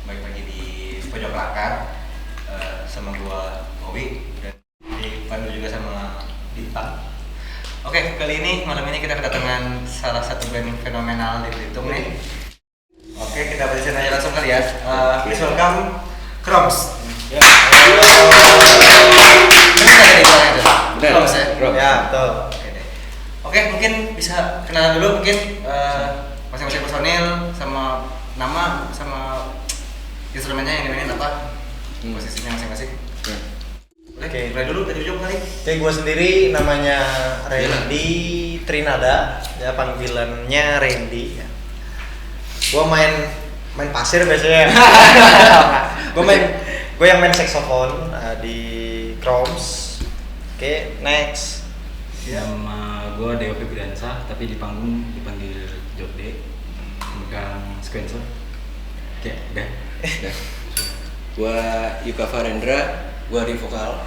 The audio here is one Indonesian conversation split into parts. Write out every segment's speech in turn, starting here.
Baik lagi di pojok lakar sama gua Owi dan dipandu juga sama Dita. Oke, kali ini malam ini kita kedatangan salah satu band fenomenal di Belitung nih. Oke, kita bersihin aja langsung kali ya. Please welcome Kroms. Ya. Ini ada di belakang itu. Kroms ya. Ya, betul. Oke deh. Oke, mungkin bisa kenalan dulu mungkin masing-masing personil sama nama sama instrumennya yang dimainin apa, posisinya masing-masing. Oke, mulai dulu dari ujung kali. Oke, gue sendiri namanya Randy Trinada, ya panggilannya Randy. Ya. Gue main pasir biasanya. gue yang main saxophone di Kroms. Oke, next. Nama gue Dewa Febriansa, tapi di panggung dipanggil Jode, megang sequencer. Oke, udah. Gua Yuka Farendra, gua di vokal.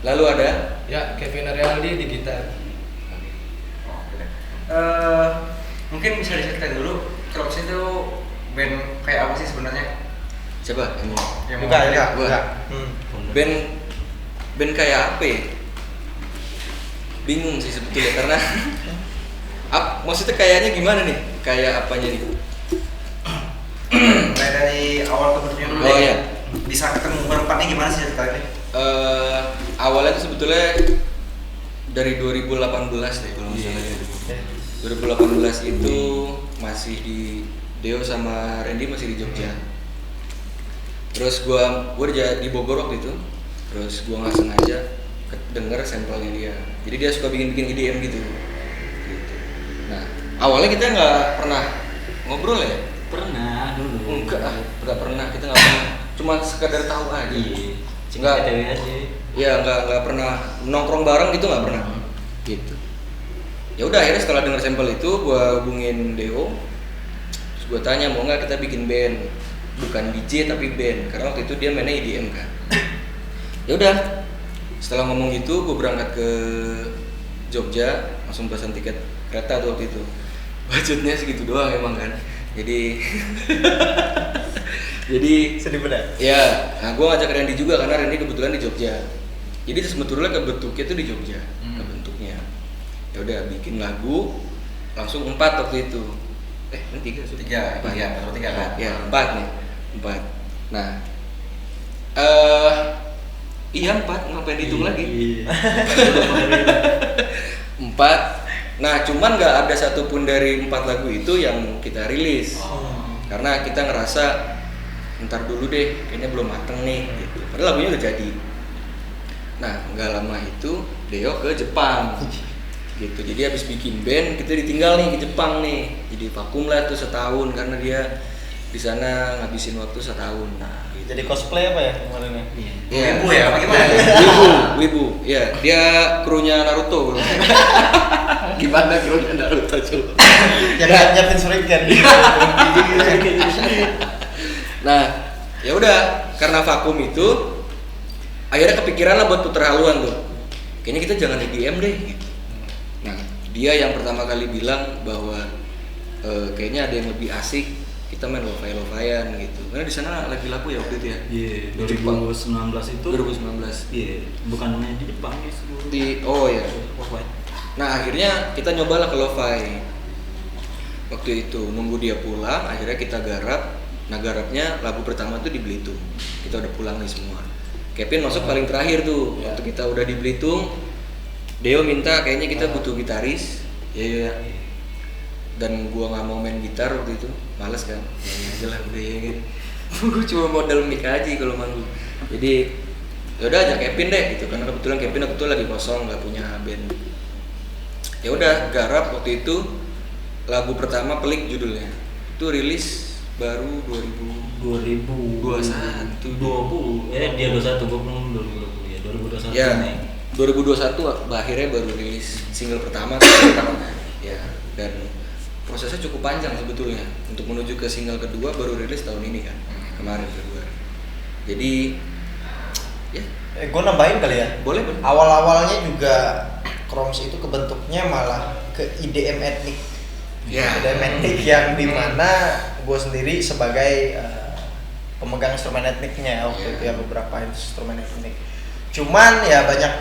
Lalu ada Ya, Kevin Arialdi di gitar. Oke deh. Mungkin bisa diceritain dulu Kroms itu band kayak apa sih sebenarnya? siapa? Yang Yuka, mau- Yuka. Gua. Band kayak apa ya? Bingung sih sebetulnya karena maksudnya kayaknya gimana nih? Kayak apanya nih? Mulai dari awal kebentuknya dulu Oh deh. iya. Bisa ketemu berempatnya gimana sih ceritanya? Awalnya tuh sebetulnya dari 2018 deh kalau nggak salah. 2018 itu masih di Deo sama Randy masih di Jogja. Terus gua di Bogor waktu itu. Terus gua nggak sengaja denger sampelnya dia. Jadi dia suka bikin EDM gitu. Nah, awalnya kita nggak pernah ngobrol ya. Pernah dulu. Enggak pernah, kita nggak pernah. Cuma sekadar tahu aja. Iya. Nggak. Cuma aja. Ya nggak pernah nongkrong bareng gitu, nggak pernah. Gitu. Ya udah akhirnya setelah denger sampel itu gua hubungin Deo. Terus gua tanya mau nggak kita bikin band, bukan DJ tapi band, karena waktu itu dia mainnya EDM kan. Ya udah. Setelah ngomong gitu, gua berangkat ke Jogja, langsung pesan tiket kereta tuh waktu itu. Budgetnya segitu doang emang kan. Jadi Sedih benar. ya, nah gue ngajak Randy juga karena Randy kebetulan di Jogja. Jadi sebetulnya kebentuknya itu di Jogja, kebentuknya. Ya udah bikin lagu, langsung 4 waktu itu. Ini 3 sih. 3, iya, baru 3 kan? Ya 4 nih, 4. Nah, iya 4, ngapain dihitung lagi? Iya. 4. Nah, cuman nggak ada satupun dari 4 lagu itu yang kita rilis. Karena kita ngerasa ntar dulu deh, kayaknya belum mateng nih gitu. Padahal lagunya udah jadi. Nah, nggak lama itu Deo ke Jepang gitu. Jadi habis bikin band kita ditinggal nih ke Jepang nih. Jadi vakum lah tuh setahun karena dia di sana ngabisin waktu setahun. Nah, Jadi cosplay apa ya kemarin ya? iya. Wibu ya, apa gimana? Wibu, ya dia krunya Naruto. Gimana krunya Naruto coba? Yang nyiapin shuriken. Nah, ya udah karena vakum itu akhirnya kepikiran lah buat puter haluan tuh. Kayaknya kita jangan EDM deh gitu. Nah, dia yang pertama kali bilang bahwa kayaknya ada yang lebih asik kita main lo-fi-lo-fian gitu. Karena di sana lagi laku ya waktu itu ya. Iya, Di Jepang. 2019 itu. 2019. Iya, bukan hanya di Jepang ya seluruh. Oh ya. Worldwide. Nah, akhirnya kita nyobalah ke lo-fi. Waktu itu nunggu dia pulang, akhirnya kita garap. Nah, garapnya lagu pertama tuh di Belitung. Kita udah pulang nih semua. Kevin masuk paling terakhir tuh. Waktu kita udah di Belitung, Deo minta kayaknya kita butuh gitaris. Ya. Dan gua nggak mau main gitar waktu itu, males kan. Ya aja lah udah ya kan. Gua cuma modal mic aja kalau manggung. Jadi ya udah ajak Kevin deh gitu karena kebetulan Kevin waktu itu lagi kosong nggak punya band. Ya udah garap waktu itu lagu pertama Pelik judulnya. Itu rilis baru 2021. Dia 21, gue belum 2020 ya. 2021 ya nih. 2021 akhirnya baru rilis single pertama. Ya, dan prosesnya cukup panjang sebetulnya untuk menuju ke single kedua baru rilis tahun ini kan, kemarin Februari. Jadi ya Gue nambahin kali ya. boleh. Awal-awalnya juga Kroms itu kebentuknya malah ke IDM etnik. Ya. IDM etnik yang dimana gue sendiri sebagai pemegang instrumen etniknya waktu itu ya, beberapa instrumen etnik. Cuman ya banyak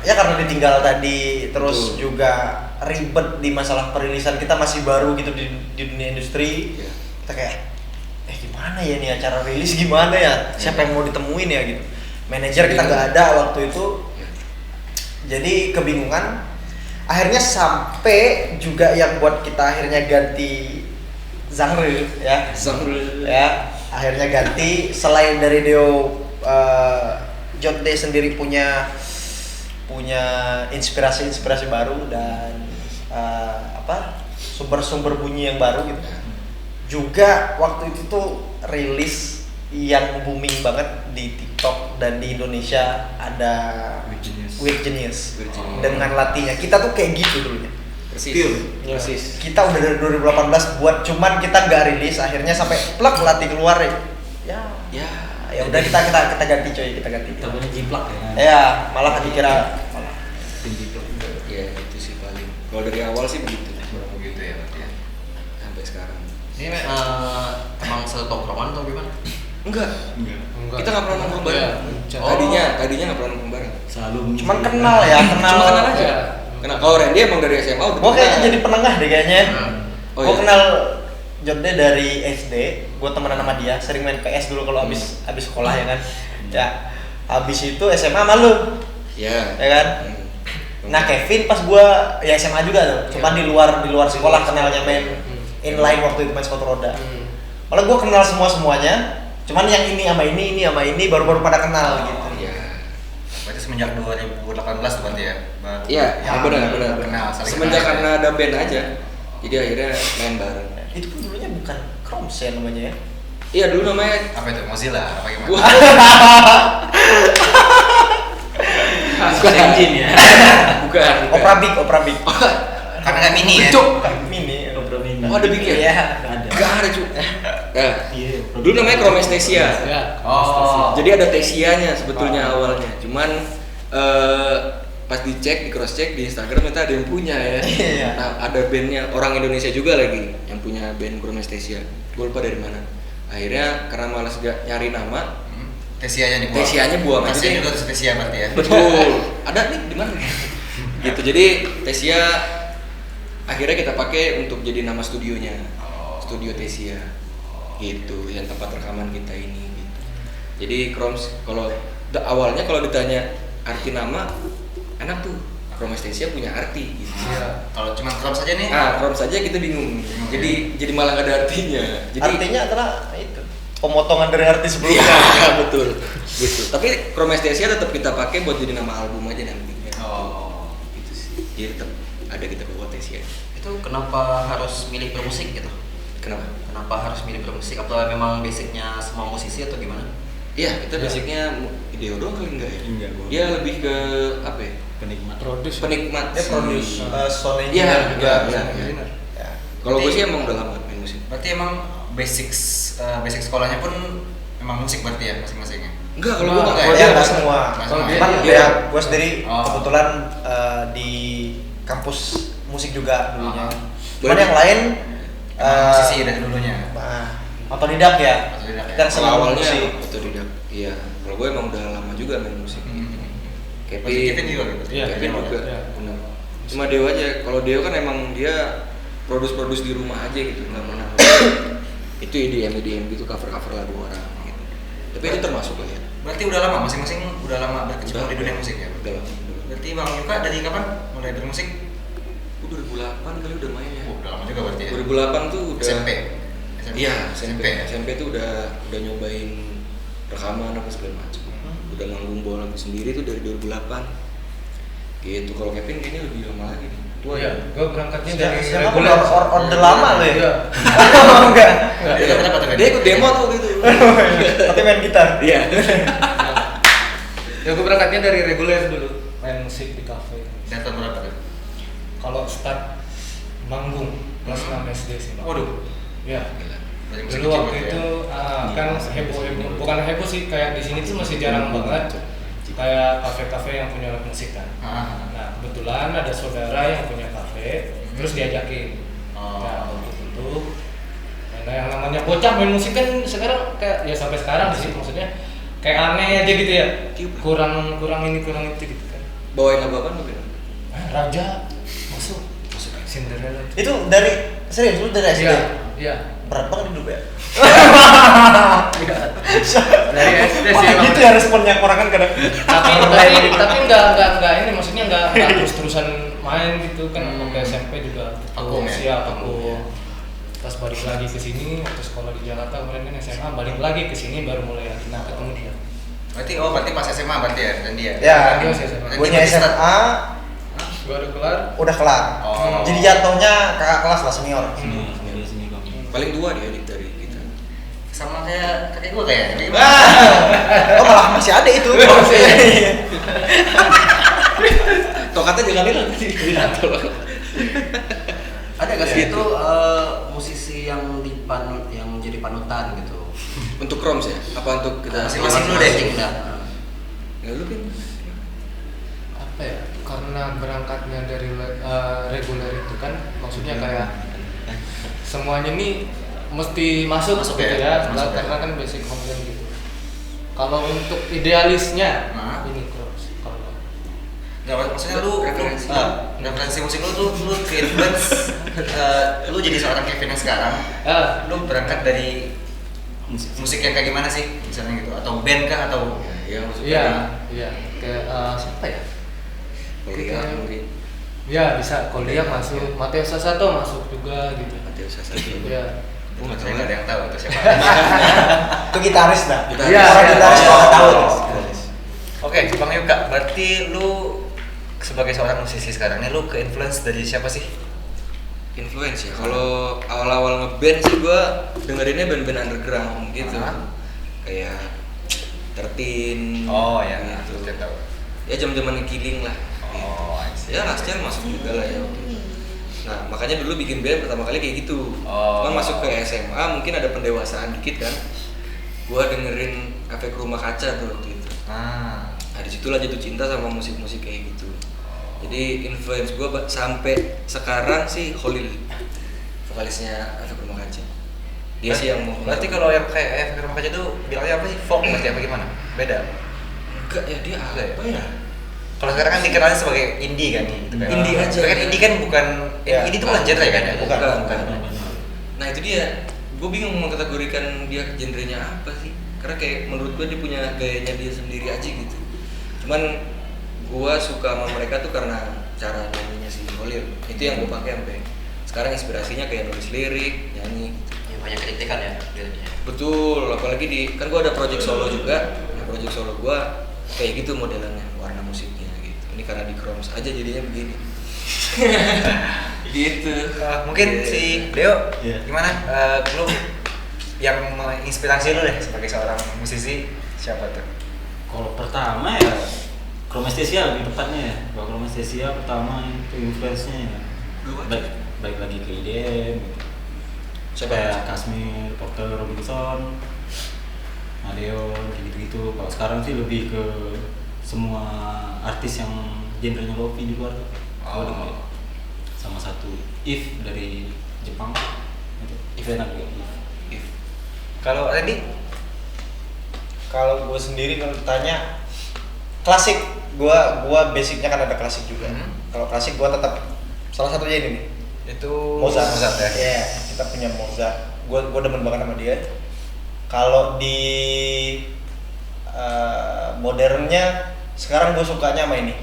ya karena ditinggal tadi, terus juga ribet di masalah perilisan, kita masih baru gitu di dunia industri. Kita kayak gimana ya nih acara rilis, gimana ya, siapa yang mau ditemuin ya gitu. Manajer kita nggak ada waktu itu, jadi kebingungan. Akhirnya sampai juga yang buat kita akhirnya ganti genre ya. Akhirnya ganti, selain dari Deo, Jotde sendiri punya inspirasi baru dan sumber-sumber bunyi yang baru gitu. Juga waktu itu tuh rilis yang booming banget di TikTok dan di Indonesia ada Weird Genius. Dengan latihnya kita tuh kayak gitu dulunya. Persis. Kita udah dari 2018 buat, cuman kita nggak rilis, akhirnya sampai plak latih keluar ya udah kita ganti coy, kita ganti. Namanya jiplak ya. Ya, malah dikira malah. Ya itu sih paling. Kalau dari awal sih begitu. Begitu ya berarti ya. Sampai sekarang. Ini emang setongkrongan atau gimana? Enggak. Kita nggak pernah nongkrong bareng. Tadinya nggak pernah nongkrong bareng. Selalu Cuman kenal aja. Kenal. Kalau Randy emang dari SMA udah. Gua kayaknya jadi penengah deh kayaknya. Oh, Gua iya. kenal Jotde dari SD, gua temenan sama dia, sering main PS dulu kalau habis sekolah ya kan. Ya. Habis itu SMA malu. Ya. Ya kan? Nah, Kevin pas gua ya SMA juga tuh, cuma di luar sekolah kenalnya main inline waktu itu, main sepatu roda. Malah gua kenal semuanya, cuman yang ini sama ini baru pada kenal gitu. Iya. Berarti semenjak 2018 tuh berarti ya? Iya, benar. Kenal, saling Semenjak kenal. karena ada band aja. Jadi akhirnya main bareng. Itu pun dulunya bukan Chromes ya namanya ya. Iya, dulu namanya Apa itu? Mozilla? Apa gimana? bukan engine ya. bukan. Opera Big. Karena nggak mini ya? Bukan mini. Opera Mini. Oh, ada Big ya? Iya. Ada. Enggak ada, Cuk. Nah, Iya. dulu namanya Chromestesia. Ya. Oh. Jadi ada Tesianya sebetulnya awalnya. Cuman pas dicek, di cross check di Instagram ternyata ada yang punya ya. Iya. Nah, ada bandnya orang Indonesia juga lagi yang punya band Chromestesia. Gue lupa dari mana. Akhirnya karena malas gak nyari nama, Tesianya dibuang. Tesianya buang aja Tesia deh. juga tuh Tesia berarti ya? Betul. Ada nih di mana? Gitu. Jadi Tesia akhirnya kita pakai untuk jadi nama studionya. Studio Tesia. Gitu, yang tempat rekaman kita ini gitu. Jadi Chromes awalnya kalau ditanya arti nama enak tuh. Chromestesia punya arti gitu. Kalau cuma Chrome saja nih? Chromes saja kita bingung. Jadi malah gak ada artinya. Jadi Artinya adalah itu pemotongan dari arti sebelumnya. iya, betul. Gitu. Tapi Chromestesia tetap kita pakai buat jadi nama album aja nantinya. Oh. Gitu sih. Jadi tetap ada kita bawa Tesia. Itu kenapa harus milih bermusik gitu? Kenapa? Kenapa harus milih bermusik? Apa memang basicnya semua musisi atau gimana? Iya, kita basicnya Deo doang kali enggak ya? Enggak, gua. Dia lebih ke apa ya? Penikmat. Penikmat. Dia produce sound Iya, engineer juga. iya. Ya. Kalau gue sih emang udah lama main musik. Berarti emang basic sekolahnya pun memang musik berarti ya masing-masingnya? Enggak, kalau gue Enggak, enggak. Kalau dia nggak semua. Kalau dia- Cuman dia- ya gue sendiri Oh. kebetulan di kampus musik juga dulunya. Cuman Berarti- yang lain Musisi dari dulunya? otodidak ya. Otodidak ya. Kan Kalau senang awalnya musik. otodidak. Iya. Kalau gue emang udah lama juga main musik. Berarti Kevin juga gitu? Iya, Kevin Kevin juga. iya. Benar. Cuma Deo aja. Kalau Deo kan emang dia produce di rumah aja gitu, nggak pernah. Itu EDM gitu, cover lagu orang gitu. Tapi itu termasuk lah ya. Berarti udah lama, masing-masing udah lama berkecimpung di dunia musik ya? Udah lama. Berarti Bang Yuka dari kapan mulai bermusik? 2008 kali udah main ya. Oh, udah lama juga berarti ya? 2008 tuh udah SMP? Iya, SMP. ya? SMP tuh udah nyobain rekaman apa segala macam. Udah manggung bawa lagu sendiri tuh dari 2008. Gitu. Kalau Kevin kayaknya lebih lama lagi nih. Tua Iya, ya. gue berangkatnya dari Sedangkan reguler. order lama lo ya. Iya. Enggak. Dia kenapa tuh? Dia ikut demo tuh gitu. Tapi main gitar. Iya. Ya gue berangkatnya dari reguler dulu, main musik di kafe. Dari tahun berapa tuh? Kalau start manggung kelas 6 SD sih. Bang. Waduh. Ya. Dari musik Dulu kecil waktu berarti itu ya? kan heboh, bukan heboh sih, kayak di sini tuh masih jarang banget kayak kafe-kafe yang punya alat musik kan. Nah kebetulan ada saudara yang punya kafe, terus diajakin. Oh. Nah untuk itu Nah yang namanya bocah main musik kan sekarang kayak ya sampai sekarang sih maksudnya kayak aneh aja gitu ya. Kurang itu gitu kan. Bawain lagu apa lu? Raja masuk Cinderella Itu dari serius lu dari SD? Iya. Berat banget hidup ya. Dari SD sih. Gitu ya responnya orang kan kadang. tapi enggak ini maksudnya enggak terus-terusan main gitu kan. Waktu SMP juga Vakum ya? siap aku. Pas balik lagi ke sini waktu sekolah di Jakarta kemarin kan SMA balik lagi ke sini baru mulai lagi ketemu dia. Berarti pas SMA berarti ya dan dia. Ya, Dia masih SMA. gue SMA Gua udah kelar. udah kelar. Oh. Jadi jatuhnya kakak kelas lah senior. Sini kok. Paling tua dia dari kita. Sama kayak kakek gua kayaknya. Oh malah masih ada itu. Tokatnya jangan hilang tadi. Ada gak sih itu musisi yang jadi panutan gitu? Untuk Kroms ya? Apa untuk kita? Masing-masing dulu deh. Masing-masing dah. Ya lu kan. Apa ya? Karena berangkatnya dari reguler itu kan maksudnya kayak semuanya nih mesti masuk Masuk gitu ya, ya, masuk karena kan basic komponen gitu. Kalau untuk idealisnya Nah. ini Cross. Kalau Nggak, maksudnya lu Referensi. referensi musik lu ke-influence lu jadi seorang Kevin yang sekarang. Lu berangkat dari musik yang kayak gimana sih misalnya gitu, atau band kah atau Ya maksudnya. iya kayak siapa ya? Kuliah mungkin. Ya bisa Koliak masuk, Mateo Sasato masuk juga gitu. Mateo Sasato. Iya. saya nggak ada yang tahu itu siapa. Itu gitaris dah. Gitaris. Iya, Orang iya. gitaris gua nggak tahu. Oke, Bang Yuka, berarti lu sebagai seorang musisi sekarang ini lu ke-influence dari siapa sih? Influence ya. Kalau awal-awal ngeband sih gua dengerinnya band-band underground gitu. Kayak 13. Oh ya, gitu. saya tahu. Ya zaman-zaman Killing lah. Oh, I see. Ya Last Year masuk juga lah ya. Nah makanya dulu bikin band pertama kali kayak gitu. Oh. Cuman masuk ke SMA mungkin ada pendewasaan dikit kan. Gua dengerin Efek Rumah Kaca tuh waktu itu. Nah disitulah jatuh cinta sama musik-musik kayak gitu. Jadi influence gua sampai sekarang sih Holil, vokalisnya Efek Rumah Kaca. Dia sih yang mau. Berarti kalau yang kayak Efek Rumah Kaca itu bilangnya apa sih? Folk berarti apa gimana? Beda. enggak ya dia Enggak ya? apa ya? Kalau sekarang kan dikenalnya sebagai indie kan gitu kan. Indie aja. Tapi kan indie kan bukan Ya. indie itu bukan genre kan ya? Bukan. Nah itu dia, gue bingung mengkategorikan dia genrenya apa sih. Karena kayak menurut gue dia punya gayanya dia sendiri aja gitu. Cuman gue suka sama mereka tuh karena cara nyanyinya si Holil. Itu yang gue pakai sampai sekarang inspirasinya kayak nulis lirik, nyanyi. Ya, banyak kritikan ya jadinya. Betul, apalagi kan gue ada project solo juga. Nah, project solo gue kayak gitu modelannya, warna musiknya gitu. Ini karena di Kroms aja jadinya begini. Gitu. Mungkin si Deo Iya. gimana? Lu yang menginspirasi lu deh sebagai seorang musisi siapa tuh? Kalau pertama ya Chromesthesia lebih tepatnya ya. Kalau Chromesthesia pertama itu influence-nya ya. Baik lagi ke IDM gitu. Siapa? Kayak Kasmir, Porter Robinson, Adeo, gitu-gitu. Kalau sekarang sih lebih ke semua artis yang genrenya lofi di luar tuh. Gua dengerin. Sama satu If dari Jepang itu. Event juga If. Kalau Randy? Kalau gue sendiri kalau ditanya klasik, gua basicnya kan ada klasik juga. Kalau klasik gua tetap salah satunya ini nih. Itu Mozart. Mozart ya. Iya, kita punya Mozart. Gua demen banget sama dia. Kalau di modernnya sekarang gue sukanya sama ini.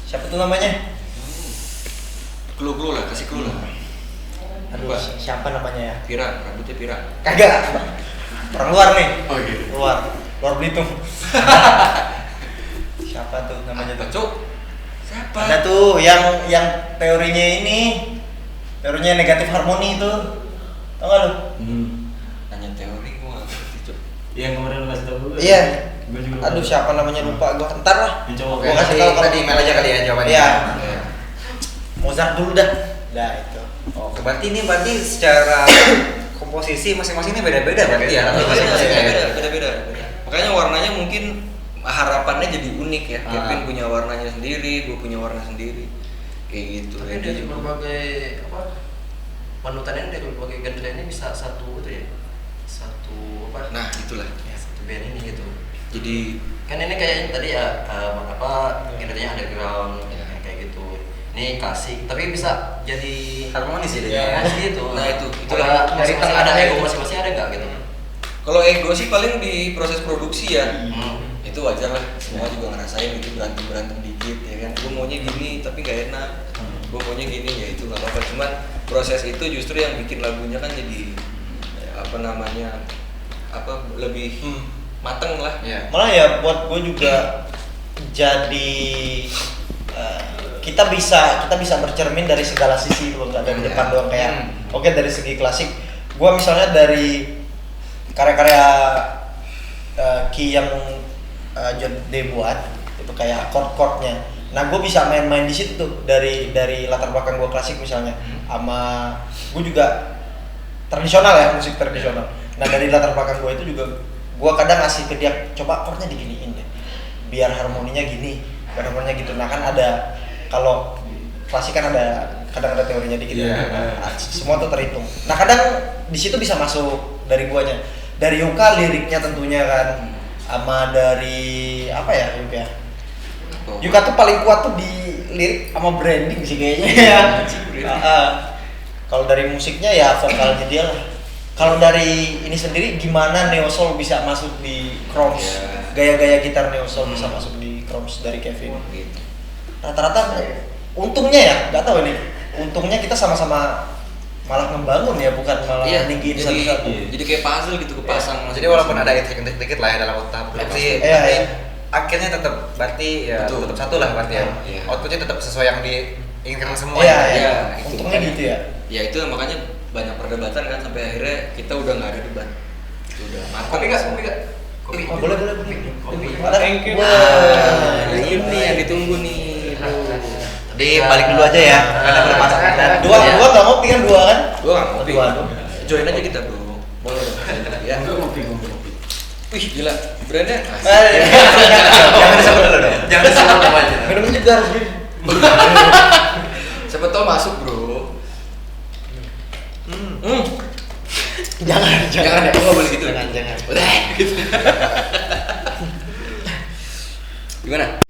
Siapa tuh namanya? Clue lah, kasih clue lah. Aduh, Apa? siapa namanya ya? Pira, rambutnya Pira. Kagak. Orang luar nih. Oh gitu. Luar Belitung. Siapa tuh namanya Apa, tuh? Cok? Siapa? Ada tuh yang teorinya ini. Teorinya negatif harmoni itu. Tau gak lu? Nanya teori gua nggak ngerti, Cok. Yang kemarin lu kasih tau gue. Iya. Gue juga Aduh, lupa. siapa namanya lupa gua. Entar lah. Yang cowok. Oke, Gua kasih nanti, tahu kalau- nanti email aja kali ya jawabannya. Iya. Iya. Mozart dulu dah. Dah itu. Oh, berarti ini secara komposisi masing-masing ini beda-beda berarti ya? Atau masing-masing ya? Beda-beda. Makanya warnanya mungkin harapannya jadi unik ya. Ah. Kevin punya warnanya sendiri, gue punya warna sendiri. Kayak gitu. Tapi dia juga berbagai apa panutannya dari berbagai genre ini bisa satu itu ya, satu apa? Nah itulah. Ya, satu band ini gitu. Jadi Kan ini kayak tadi ya apa genrenya underground ya, kayak gitu. Ini klasik, tapi bisa jadi Harmonis ya dia. Ya. harmonis gitu. Nah, itulah. Ada Dari masing-masing ada tengah-tengah ego itu. masing-masing ada nggak gitu? kalau ego sih paling di proses produksi ya. Hmm. Itu wajar lah, semua juga ngerasain gitu, berantem dikit ya kan. Gue maunya gini tapi nggak enak, gue maunya gini, ya itu nggak apa-apa. Cuman proses itu justru yang bikin lagunya kan jadi apa namanya, apa lebih mateng lah. Iya. Malah ya buat gue juga jadi kita bisa bercermin dari segala sisi loh, nggak dari depan doang kayak oke dari segi klasik gue misalnya dari karya-karya Ki yang John D buat itu kayak chord-chordnya. Nah gue bisa main-main di situ tuh dari latar belakang gue klasik misalnya, sama gue juga tradisional ya, musik tradisional. Nah dari latar belakang gue itu juga gue kadang ngasih ke dia, coba chordnya diginiin deh biar harmoninya gini, biar harmoninya gitu. Nah kan ada, kalau klasik kan kadang ada teorinya dikit ya. Nah, semua tuh terhitung. Nah kadang di situ bisa masuk dari guanya, dari Yuka liriknya tentunya kan, sama dari apa ya Yuka ya. Yuka tuh paling kuat tuh di lirik sama branding sih kayaknya ya. Kalau dari musiknya ya vokalnya dia lah. Kalau dari ini sendiri gimana Neo Soul bisa masuk di Crumbs? Gaya-gaya gitar Neo Soul bisa masuk di Crumbs dari Kevin. Gitu. Rata-rata untungnya ya, nggak tahu nih. Untungnya kita sama-sama malah membangun ya, bukan malah ninggiin satu-satu. Jadi kayak puzzle gitu kepasang. Jadi walaupun ada intrik dikit lah ya dalam tahap produksi, Iya, tapi iya. akhirnya tetap berarti ya Betul. tetap satu lah berarti ya. Iya. Outputnya tetap sesuai yang diinginkan semua. Iya, ya. iya. itu Untungnya kan. gitu ya. Ya itu makanya banyak perdebatan kan sampai akhirnya kita udah nggak ada debat. Udah matang. Kopi nggak? Kopi. Oh, boleh. Kopi. Thank you. Nah, ini nih yang ditunggu nih. Jadi balik dulu aja ya, karena udah masak dan Dua nggak mau kan dua kan? Gua nggak ngopi. Dua dong. Join aja kita bro. Boleh. Ya. ngopi. Wih gila, brandnya. Jangan disebut dulu dong. Jangan disebut namanya. Minum juga harus minum. Siapa tau masuk bro. Jangan Jangan ya, gua nggak boleh gitu. Jangan. Udah. Gitu. Gimana?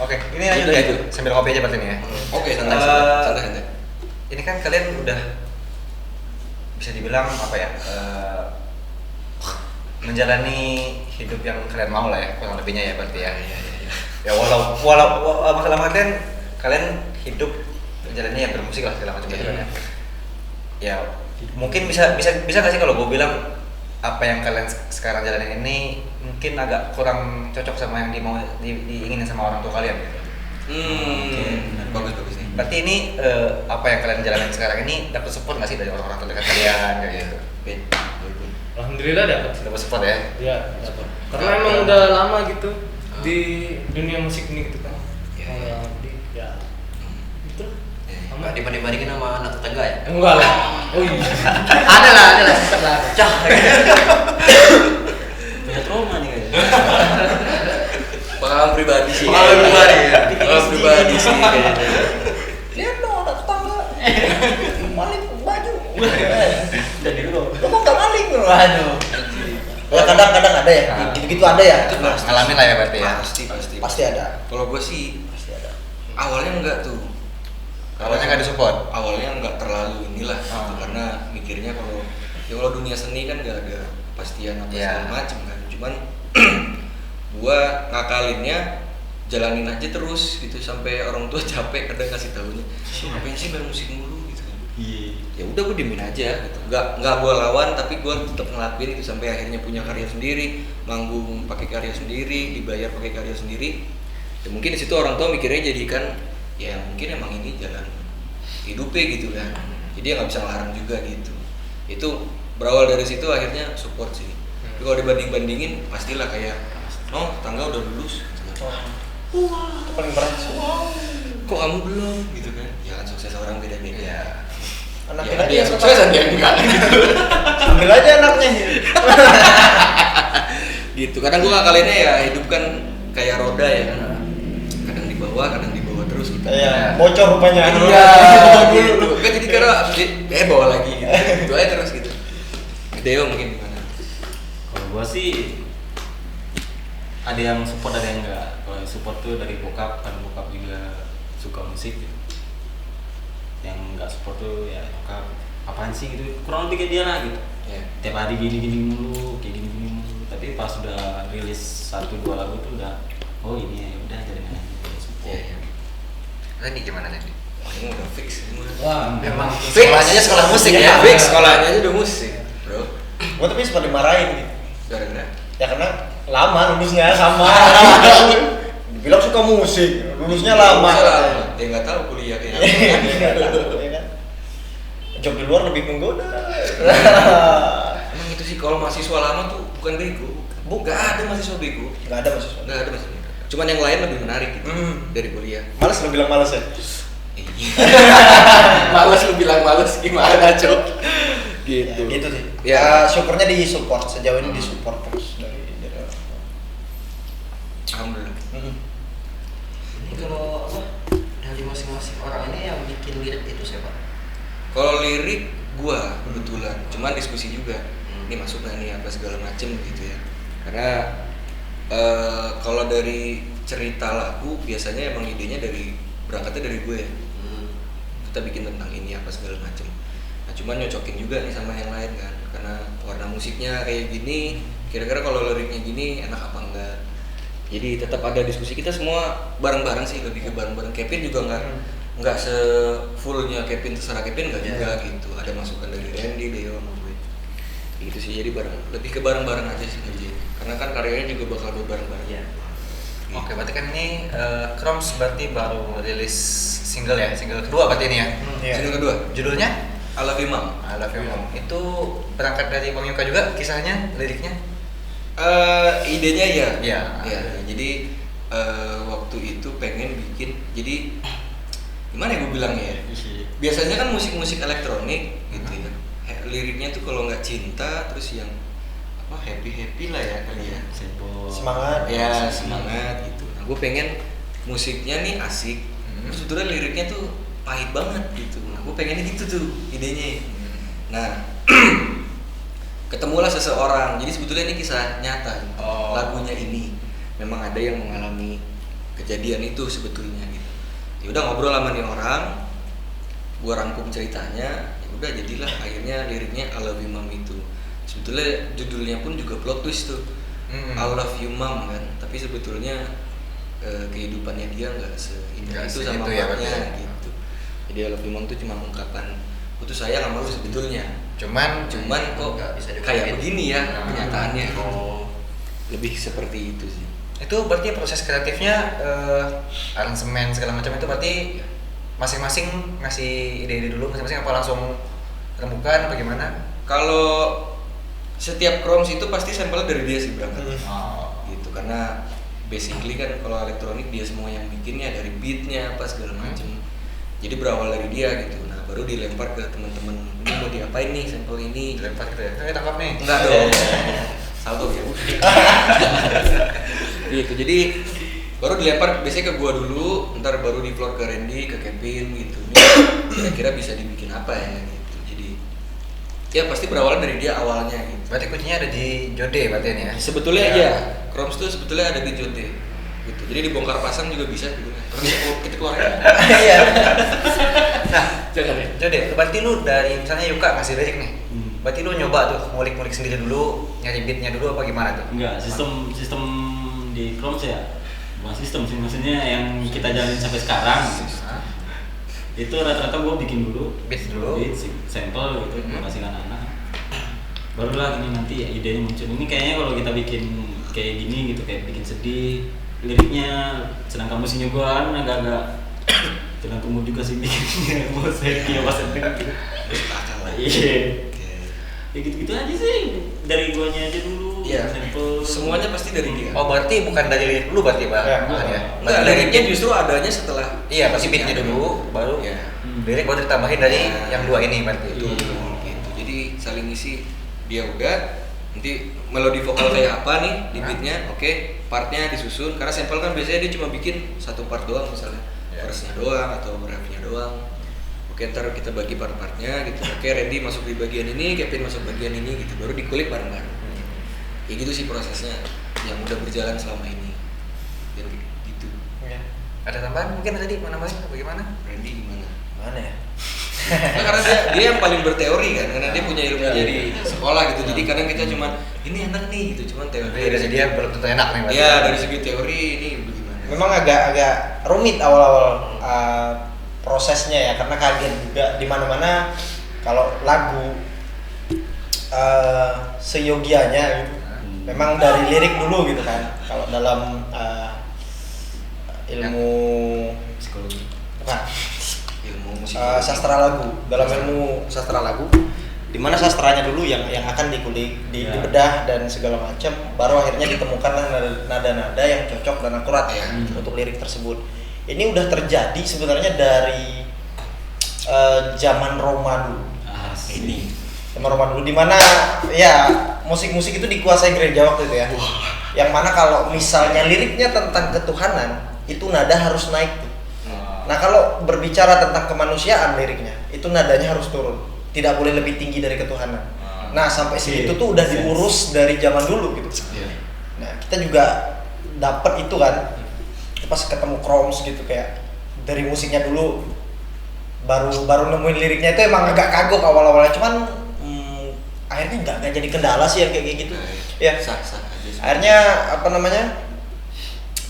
Oke, ini aja udah Itu. sambil kopi aja berarti nih ya. Oke, santai. Ini kan kalian udah bisa dibilang apa ya? Menjalani hidup yang kalian mau lah ya, kurang lebihnya ya berarti ya. Ya walau masalah kalian hidup menjalani ya bermusik lah segala macam gitu kan ya. Ya mungkin bisa nggak sih kalau gue bilang apa yang kalian sekarang jalanin ini mungkin agak kurang cocok sama yang diinginin sama orang tua kalian gitu. Bagus nih. Berarti ini apa yang kalian jalanin sekarang ini dapat support nggak sih dari orang-orang terdekat kalian kayak gitu? Alhamdulillah dapat. Dapat support ya? Iya, dapat. Karena emang udah lama gitu di dunia musik ini gitu kan. Iya. Ya. Gitu. Nggak dibanding-bandingin sama anak tetangga ya? Enggak lah. Oh iya. Ada lah. Cah. Punya trauma nih kayaknya. Pengalaman pribadi sih. Pengalaman pribadi ya. Pengalaman pribadi sih kayaknya. Lihat dong anak tetangga. Maling baju. Jadi bro. Lu kok nggak maling? Aduh. Ya kadang-kadang ada ya. Gitu-gitu ada ya. Itu pasti. Ngalamin lah ya berarti ya? Pasti ada. Kalau gue sih Pasti ada. awalnya enggak tuh. Awalnya nggak disupport? Awalnya enggak terlalu inilah gitu, karena mikirnya kalau dunia seni kan nggak ada kepastian apa segala macam kan. Cuman gua ngakalinnya jalanin aja terus gitu sampai orang tua capek kadang kasih tahunya. Ngapain sih main musik mulu gitu kan. Iya. Ya udah gue diemin aja gitu. Nggak gue lawan tapi gue tetap ngelakuin itu sampai akhirnya punya karya sendiri, manggung pakai karya sendiri, dibayar pakai karya sendiri. Ya mungkin di situ orang tua mikirnya jadikan ya mungkin emang ini jalan hidupnya gitu kan. Jadi ya nggak bisa ngelarang juga gitu. Itu berawal dari situ akhirnya support sih. Tapi kalau dibanding-bandingin pastilah kayak tangga udah lulus. Itu paling berat. Kok kamu belum gitu kan? Ya kan sukses orang beda-beda. Anaknya Ya, aja ada yang sukses ada yang enggak gitu. Ambil aja anaknya. Gitu. Kadang gua ngakalinnya ya hidup kan kayak roda ya kan. Kadang di bawah terus gitu. Iya, bocor rupanya. Iya, gitu. Bukan jadi karena bawa lagi gitu. Itu aja terus gitu. Deo mungkin gimana? Kalau gua sih ada yang support ada yang enggak. Kalau yang support tuh dari bokap, kan bokap juga suka musik gitu. Yang enggak support tuh ya bokap apaan sih gitu, kurang lebih kayak dia lah gitu. Ya. Tiap hari gini-gini mulu, kayak gini-gini mulu. Tapi pas udah rilis 1-2 lagu tuh udah oh ini ya udah jadi mana support. Iya. Randy gimana Randy? Wah, ini udah fix ini mah. Wah, Memang sekolahnya sekolah musik ya. Fix sekolahnya aja udah musik, bro. Gua tapi sempat dimarahin gitu. Gara-gara Ya karena lama lulusnya sama. Bilang suka musik, lulusnya lama. Dia nggak tahu kuliah kayak Nggak tahu, ya kan? Job di luar lebih menggoda. Emang itu sih kalau mahasiswa lama tuh bukan bego. Nggak ada mahasiswa bego. Nggak ada mahasiswa. Nggak ada mahasiswa. Cuman yang lain lebih menarik gitu dari kuliah. Males lu bilang males ya? Males lu bilang males gimana, Cok? Gitu. Ya, gitu sih. Ya. Syukurnya di support sejauh ini di support terus dari orang. Alhamdulillah. Ini kalau apa dari masing-masing orang ini yang bikin lirik itu siapa? Kalau lirik gua kebetulan, cuman diskusi juga. Ini masuk nggak nih apa segala macem gitu ya. Karena kalau dari cerita lagu biasanya emang idenya berangkatnya dari gue. Kita bikin tentang ini apa segala macem. Nah cuman nyocokin juga nih sama yang lain kan, karena warna musiknya kayak gini. Kira-kira kalau liriknya gini enak apa enggak? Jadi tetap ada diskusi, kita semua bareng-bareng sih, lebih ke bareng-bareng. Kevin juga nggak se-fullnya Kevin terserah Kevin nggak juga gitu. Ada masukan dari Randy, Deo, sama gue. Gitu sih, jadi lebih ke bareng-bareng aja sih ngerjain. Karena kan karyanya juga bakal bareng-bareng. Iya. Oke, berarti kan ini Kroms berarti baru rilis single ya, single kedua berarti ini ya. Iya. Single kedua, Judulnya I Love You Mom. I Love You Mom. Itu berangkat dari Bang Yuka juga kisahnya, liriknya? Idenya ya. Iya. Ya, jadi waktu itu pengen bikin, jadi gimana ya gue bilangnya ya? Biasanya kan musik-musik elektronik gitu ya. Liriknya tuh kalau nggak cinta, terus yang apa happy lah ya kali ya. Semangat. Ya semangat gitu. Nah gue pengen musiknya nih asik, terus sebetulnya liriknya tuh pahit banget gitu. Nah gue pengennya gitu tuh idenya. Nah ketemulah seseorang. Jadi sebetulnya ini kisah nyata. Lagunya ini memang ada yang mengalami kejadian itu sebetulnya gitu. Ya udah ngobrol sama nih orang, gue rangkum ceritanya. Ya udah jadilah akhirnya liriknya I Love You Mom itu. Sebetulnya judulnya pun juga plot twist tuh. I love you mom kan, tapi sebetulnya kehidupannya dia nggak seindah itu sama mamanya gitu. Jadi I love you mom itu cuma ungkapan putus sayang sama lu sebetulnya. Cuman kok Bisa kayak begini ya kenyataannya. Oh. Lebih seperti itu sih. Itu berarti proses kreatifnya aransemen segala macam itu berarti masing-masing ngasih ide-ide dulu masing-masing apa langsung rembukan apa gimana? Kalau setiap Kroms itu pasti sampelnya dari dia sih berangkat. Gitu karena basically kan kalau elektronik dia semua yang bikinnya dari beatnya apa segala macem. Jadi berawal dari dia gitu. Nah baru dilempar ke teman-teman. Ini mau diapain nih sampel ini? Dilempar gitu ya? Tangkap nih. Enggak dong. Salto ya. Gitu. Jadi baru dilempar biasanya ke gua dulu, ntar baru di floor ke Randy, ke Kevin gitu. Ini kira-kira bisa dibikin apa ya gitu. Jadi ya pasti berawal dari dia awalnya gitu. Berarti kuncinya ada di Jode berarti ini ya? Sebetulnya ya, Kroms tuh sebetulnya ada di Jode gitu. Jadi dibongkar pasang juga bisa gitu. Terus kita keluarin. Iya. Nah, Jangan ya. Jode, berarti lu dari misalnya Yuka ngasih lirik nih. Berarti lu nyoba tuh ngulik-ngulik sendiri dulu, nyari beatnya dulu apa gimana tuh? Enggak, sistem di Kroms ya bukan sistem sih, maksudnya yang kita jalanin sampai sekarang itu rata-rata gue bikin dulu Beat dulu. beat, sampel gitu, gue kasih ke anak-anak barulah ini nanti idenya muncul. Ini kayaknya kalau kita bikin kayak gini gitu, kayak bikin sedih liriknya, sedangkan musiknya gue kan agak-agak tergantung mood juga sih bikinnya, mau happy apa sedih gitu. Iya, ya gitu-gitu aja sih, dari guanya aja dulu. Iya. Sampel Semuanya pasti dari dia. Oh berarti bukan dari lirik dulu berarti Pak? Ya, Bukan ya? Enggak, liriknya justru adanya setelah. Iya, pasti beatnya dulu, baru Ya. lirik baru ditambahin dari Ya. yang dua ini berarti. Gitu. Jadi saling isi. Dia udah, nanti melodi vokal kayak apa nih di beatnya, oke, partnya disusun. Karena sampel kan biasanya dia cuma bikin satu part doang misalnya, Ya. verse-nya doang atau refnya doang. Oke, ntar kita bagi part-partnya gitu. Oke, Randy masuk di bagian ini, Kevin masuk bagian ini gitu. Baru dikulik bareng-bareng. Kayak gitu sih prosesnya yang udah berjalan selama ini. Dan gitu. Ya. Ada tambahan mungkin tadi mau nambahin bagaimana? Randy gimana? Mana ya? Nah, karena dia yang paling berteori kan, karena dia punya ilmu jadi sekolah gitu. Jadi kadang kita cuman ini enak nih gitu, cuman teori. Dari dia belum tentu enak nih. Iya, dari segi teori ini bagaimana? Memang agak rumit awal-awal prosesnya ya, karena kaget juga di mana-mana kalau lagu seyogianya gitu. Memang dari lirik dulu gitu kan. Kalau dalam ilmu Psikologi. bukan Ilmu musik. sastra lagu, dalam ilmu sastra lagu di mana sastranya dulu yang akan dikulik, dibedah dan segala macam, baru akhirnya ditemukanlah nada-nada yang cocok dan akurat ya untuk lirik tersebut. Ini udah terjadi sebenarnya dari zaman Roma dulu. Ini Zaman Roma dulu di mana ya musik-musik itu dikuasai gereja waktu itu ya. Yang mana kalau misalnya liriknya tentang ketuhanan, itu nada harus naik tuh. Nah, kalau berbicara tentang kemanusiaan liriknya, itu nadanya harus turun. Tidak boleh lebih tinggi dari ketuhanan. Nah, sampai segitu tuh udah diurus dari zaman dulu gitu. Nah, kita juga dapat itu kan pas ketemu Kroms gitu, kayak dari musiknya dulu baru nemuin liriknya itu emang agak kagok awal-awalnya, cuman akhirnya nggak jadi kendala sih yang kayak gitu. Ya. sah-sah aja sih. Akhirnya apa namanya,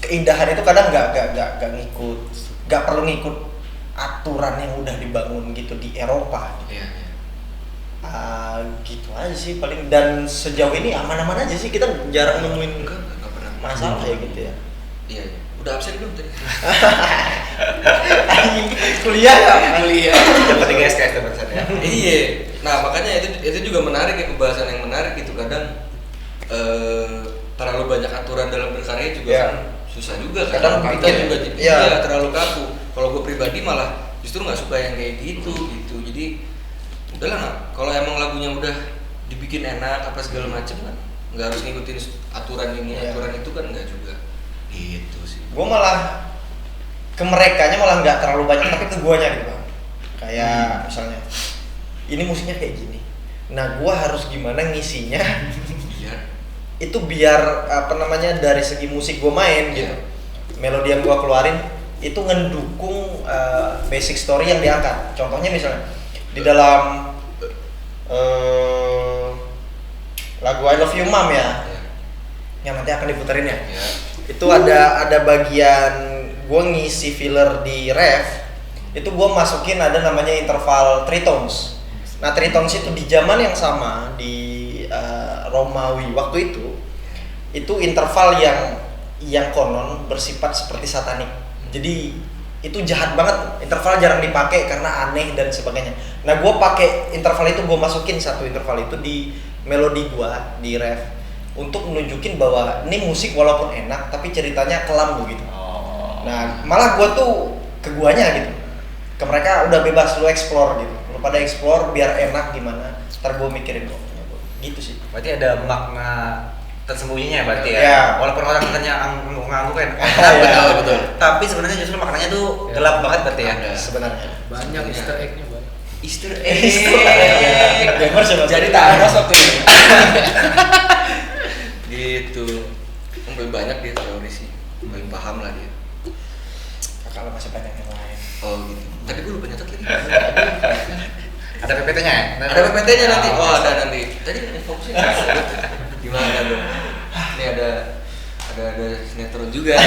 keindahan itu kadang nggak ngikut, nggak perlu ngikut aturan yang udah dibangun gitu di Eropa. Iya. Gitu aja sih paling, dan sejauh ini aman-aman aja sih, kita jarang nemuin Enggak pernah masalah ya gitu ya. Iya. Udah absen belum tadi? Kuliah ya? Kuliah. Dapat 3 SKS barusan ya. Iya. Nah, makanya itu juga menarik ya, pembahasan yang menarik gitu. Kadang terlalu banyak aturan dalam berkarya juga Ya. kan susah juga kan. Kadang Kita bikin, juga ya. terlalu kaku. Kalau gue pribadi malah justru nggak suka yang kayak gitu. Jadi udahlah, nggak. Kalau emang lagunya udah dibikin enak apa segala macem kan, nggak harus ngikutin aturan ini Ya. aturan itu kan, nggak juga. Gitu sih. Gue malah ke merekanya malah nggak terlalu banyak, tapi ke guanya gitu bang. Kayak misalnya ini musiknya kayak gini, nah gue harus gimana ngisinya Biar itu biar apa namanya, dari segi musik gue main gitu, melodi yang gue keluarin itu ngedukung basic story yang diangkat. Contohnya misalnya di dalam lagu I Love You Mom ya, yang nanti akan diputerin ya. Itu ada bagian gue ngisi filler di ref, itu gue masukin ada namanya interval tritones. Nah, tritones itu di zaman yang sama di Romawi waktu itu interval yang konon bersifat seperti satanik. Jadi itu jahat banget, interval jarang dipakai karena aneh dan sebagainya. Nah, gue pakai interval itu, gue masukin satu interval itu di melodi gue di ref untuk menunjukin bahwa ini musik walaupun enak tapi ceritanya kelam begitu. Nah, malah gue tuh ke guanya gitu, ke mereka udah bebas, lu explore gitu, lu pada explore biar enak gimana, ntar gue mikirin kok gitu sih. Berarti ada makna tersembunyinya berarti ya. Ya. Walaupun orang katanya ngangguk kan. Ya, betul. Tapi sebenarnya justru maknanya tuh gelap banget berarti ya. Sebenarnya Banyak Easter egg-nya banyak. Easter Gamer siapa? Jadi Thanos waktu ini. Gitu. Paling banyak dia teroris sih. Paling paham lah dia. Kalau masih banyak yang lain. Oh gitu. Tadi gue lupa nyatet lagi. Ada PPT-nya ya? Ada PPT-nya nanti. Oh, ada nanti. Tadi fokusnya gimana dong? Ini ada sinetron juga.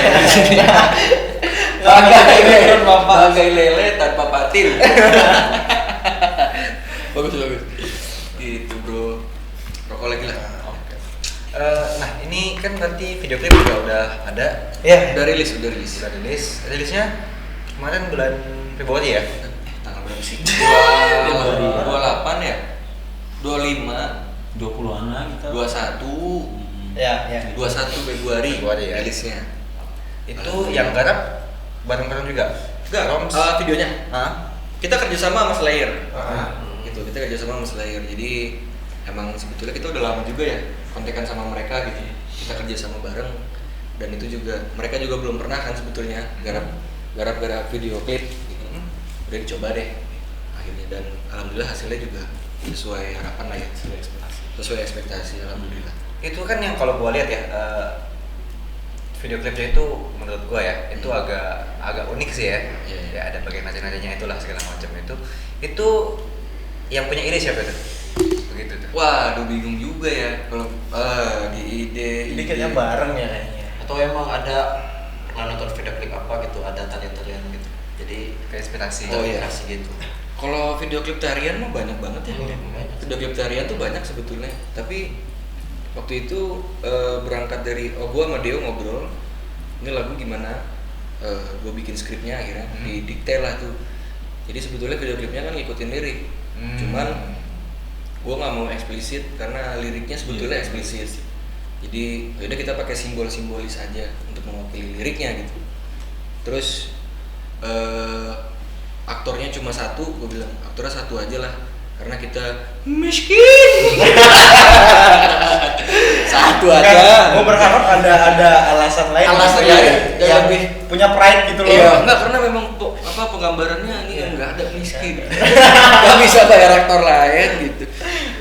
Bagai lele tanpa patin. Bagus. Gitu, Bro. Rokok lagi lah. Nah, ini kan berarti video klip juga udah ada. Iya. Udah rilis. Udah rilis. Rilisnya kemarin bulan Februari ya? Tanggal berapa sih? 28 ya? 25, 20-an lah kita. 21, Ya. 21 Februari Ya. rilisnya. Itu yang garap bareng-bareng juga? Enggak, Roms? videonya. Hah? Kita kerjasama sama Slayer. Ah. Gitu, kita kerjasama sama Slayer. Jadi emang sebetulnya kita udah lama juga ya kontekan sama mereka gitu. Kita kerjasama bareng, dan itu juga mereka juga belum pernah kan sebetulnya garap video klip gitu. Udah dicoba deh. akhirnya, dan alhamdulillah hasilnya juga sesuai harapan lah ya, sesuai ekspektasi alhamdulillah. Itu kan yang kalau gua lihat ya, video klipnya itu menurut gua ya itu agak unik sih ya. Iya. Ya ada bagian nada-nadanya itulah segala macam itu yang punya ide siapa tuh? Begitu tuh. Waduh, bingung juga ya kalau di ide. Jadi kayaknya bareng ya kayaknya. Atau emang ada pernah nonton video klip apa gitu, ada tarian-tarian gitu. Jadi Kayak inspirasi. Oh, iya. inspirasi gitu. Kalau video klip tarian mah banyak banget ya. Banyak. Video klip tarian tuh banyak sebetulnya. Tapi waktu itu berangkat dari gua sama Deo ngobrol, ini lagu gimana? Gua bikin skripnya akhirnya didikte lah tuh. Jadi sebetulnya video klipnya kan ngikutin lirik. Cuman gua nggak mau eksplisit karena liriknya sebetulnya eksplisit. Jadi yaudah kita pakai simbol-simbolis aja untuk mewakili liriknya gitu. Terus aktornya cuma satu, gue bilang aktornya satu aja lah karena kita miskin. Satu aja. Gue berharap ada alasan lain. Alasan yang lain, yang yang lebih- punya pride gitu loh. Iya, enggak karena memang penggambarannya ini enggak ada miskin. Enggak bisa bayar aktor lain gitu.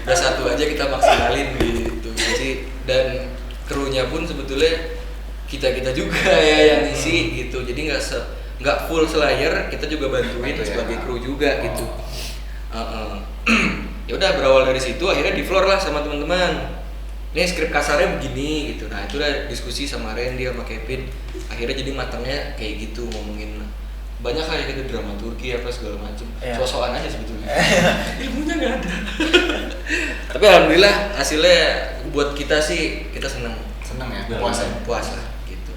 Udah satu aja kita maksimalin gitu. Jadi dan krunya pun sebetulnya kita juga ya yang isi gitu. Jadi nggak full Slayer, kita juga bantuin Bantu ya. sebagai kru juga gitu. Ya udah berawal dari situ akhirnya di floor lah sama teman-teman. Nih skrip kasarnya begini gitu. Nah, itu udah diskusi sama Randy sama Kevin. Akhirnya jadi matangnya kayak gitu, ngomongin banyak kayak gitu dramaturgi apa segala macam. Iya. So-soan aja sebetulnya. Ilmunya nggak ada. Tapi alhamdulillah hasilnya buat kita sih kita senang Seneng ya. puas lah gitu.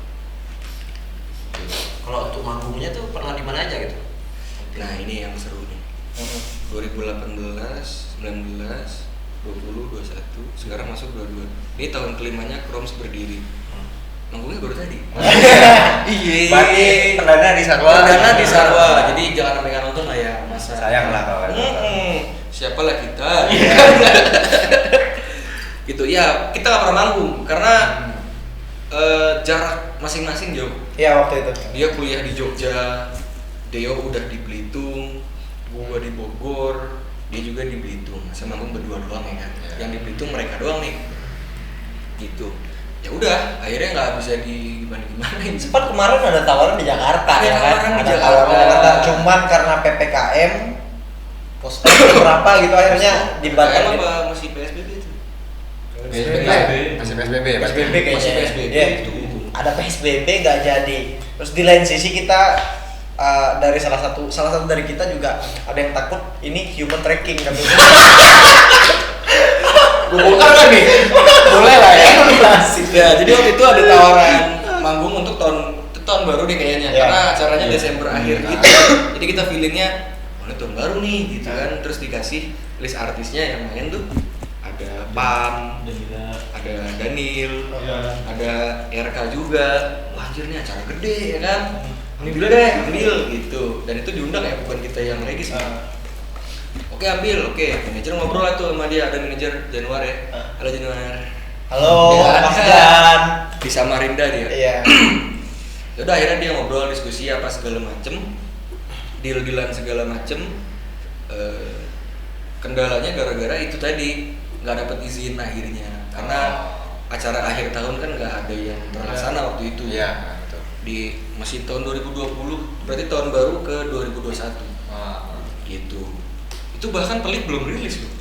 Kalau untuk manggungnya tuh pernah di mana aja gitu? Nah, ini yang seru nih. 2018, 19, 20, 21, sekarang masuk 22. Ini tahun kelimanya Kroms berdiri. Manggungnya baru tadi. Iya. Berarti perdana di Sarwa. Perdana di Sarwa. Jadi jangan sampai nggak nonton lah ya, masa. Sayang lah kalau Siapalah kita. Gitu ya, kita nggak pernah manggung karena jarak masing-masing jauh. Iya waktu itu. Dia kuliah di Jogja, Deo udah di Belitung, gua di Bogor, dia juga di Belitung. Saya manggung berdua doang ya kan. Yang di Belitung mereka doang nih. Gitu. Ya udah, akhirnya nggak bisa gimana-gimanain. Sempat kemarin ada tawaran di Jakarta Ada ya kan? tawaran di Ada Jakarta. tawaran di Jakarta. Cuman karena PPKM poster berapa gitu akhirnya dibatalin. apa masih PSBB itu? Masih PSBB ya. PSBB kayaknya. Masih PSBB Iya. itu. Ada PSBB nggak jadi. Terus di lain sisi kita dari salah satu dari kita juga ada yang takut ini human tracking kan. Gue bongkar kan nih? Boleh lah ya. Ya, jadi waktu itu ada tawaran manggung untuk tahun baru deh kayaknya. Ya. Karena acaranya Desember akhir gitu. Jadi kita feelingnya mana tahun baru nih gitu kan. Terus dikasih list artisnya yang main tuh ada Pam, ada Daniel, ada RK juga. Wah anjir nih acara gede ya kan. Ambil deh, ambil gitu. Dan itu diundang ya, bukan kita yang regis. Oke ambil, oke. Manajer ngobrol lah tuh sama dia, ada manajer Januar ya. Halo Januar. Halo, Ya. Mas Dan. Di Samarinda dia. Iya. Yaudah akhirnya dia ngobrol, diskusi apa segala macem, deal-dealan segala macem. Kendalanya gara-gara itu tadi nggak dapet izin akhirnya, karena acara akhir tahun kan nggak ada yang terlaksana waktu itu. Iya, betul. Di masih tahun 2020, berarti tahun baru ke 2021 gitu. Itu bahkan Pelik belum rilis loh.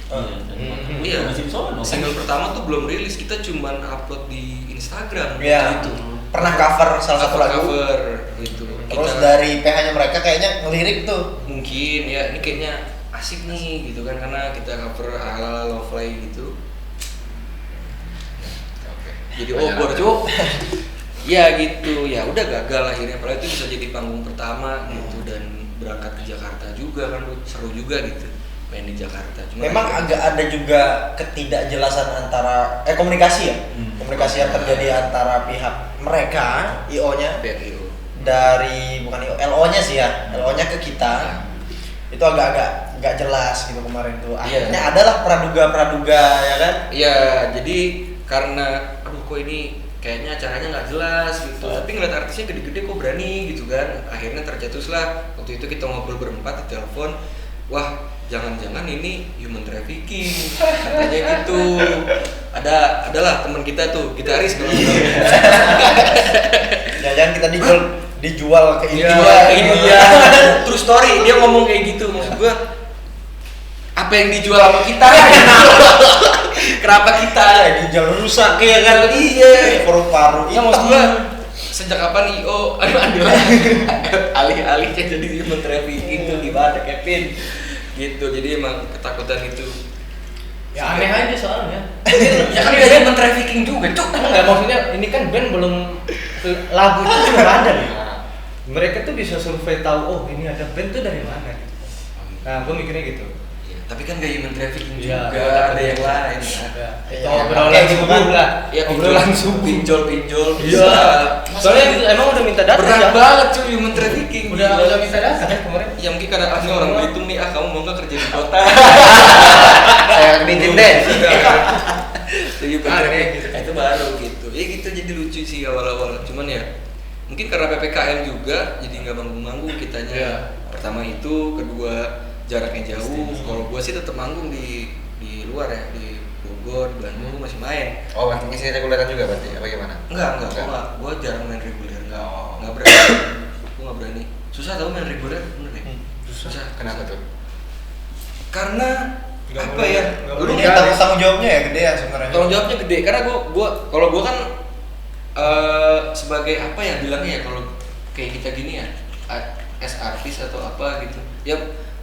Iya, single pertama tuh belum rilis, kita cuman upload di Instagram Iya. gitu. Pernah cover salah satu lagu. Cover gitu. Terus Kita dari PH-nya mereka kayaknya ngelirik tuh. mungkin ya ini kayaknya asik nih gitu kan, karena kita cover ala Love Fly gitu. Jadi obor cuk. Ya gitu, ya udah gagal akhirnya. Padahal itu bisa jadi panggung pertama gitu, dan berangkat ke Jakarta juga kan seru juga gitu main di Jakarta. Cuma Memang agak ada juga ketidakjelasan antara komunikasi ya. Komunikasi yang terjadi antara pihak mereka, IO-nya BRIO. dari bukan IO, LO-nya sih ya. LO-nya ke kita. Itu agak-agak nggak jelas gitu kemarin tuh. Akhirnya adalah praduga ya kan? Iya, jadi karena aduh kok ini kayaknya acaranya nggak jelas gitu, tapi ngeliat artisnya gede-gede kok berani gitu kan. Akhirnya tercetuslah waktu itu kita ngobrol berempat di telepon, wah jangan-jangan ini human trafficking katanya gitu. Adalah teman kita tuh gitaris kalau Jangan kita dijual ke India. India. True story, dia ngomong kayak gitu. Maksud gua apa yang dijual sama kita? Kenapa kita Ginjal rusak ya kan? Iya. Paru-paru Ya maksud gua sejak kapan IO alih-alihnya jadi human trafficking tuh gimana Kevin? Gitu. Jadi emang ketakutan itu. Ya aneh aja soalnya. Ya kan dia human trafficking juga, Cuk. Enggak, maksudnya ini kan band belum lagu itu belum ada nih. Mereka tuh bisa survei tahu oh ini ada band tuh dari mana gitu. Nah, gue mikirnya gitu. Iya, tapi kan gak human trafficking Iya, juga, ada yang lain. Ada. Iya, Itu obrolan kayak gitu subuh kan. lah. Ya Obrolan subuh. pinjol. Iya. Soalnya itu emang udah minta data berat ya. banget cuy human trafficking. Udah minta data kan kemarin. Ya mungkin karena ini orang Belitung nih, kamu mau nggak kerja di kota? Saya bikin deh. Jadi itu baru gitu. Ya gitu jadi lucu sih awal-awal. Cuman ya mungkin karena PPKM juga jadi nggak manggung-manggung kitanya. Iya. Pertama itu, kedua jaraknya jauh. Kalau gua sih tetap manggung di luar ya, di Bogor, di Bandung masih main. Oh, berarti ngisi reguleran juga berarti apa gimana? Enggak, gua jarang main reguler, enggak berani. Gua enggak berani. Susah tau main reguler, bener ya? Susah. Kenapa tuh? Karena Nggak apa boleh- ya? nggak Lu boleh ini tanggung jawabnya ya gede ya sebenarnya. Tanggung jawabnya gede karena gua kan sebagai apa ya bilangnya ya kalau kayak kita gini ya, as artis atau apa gitu. Ya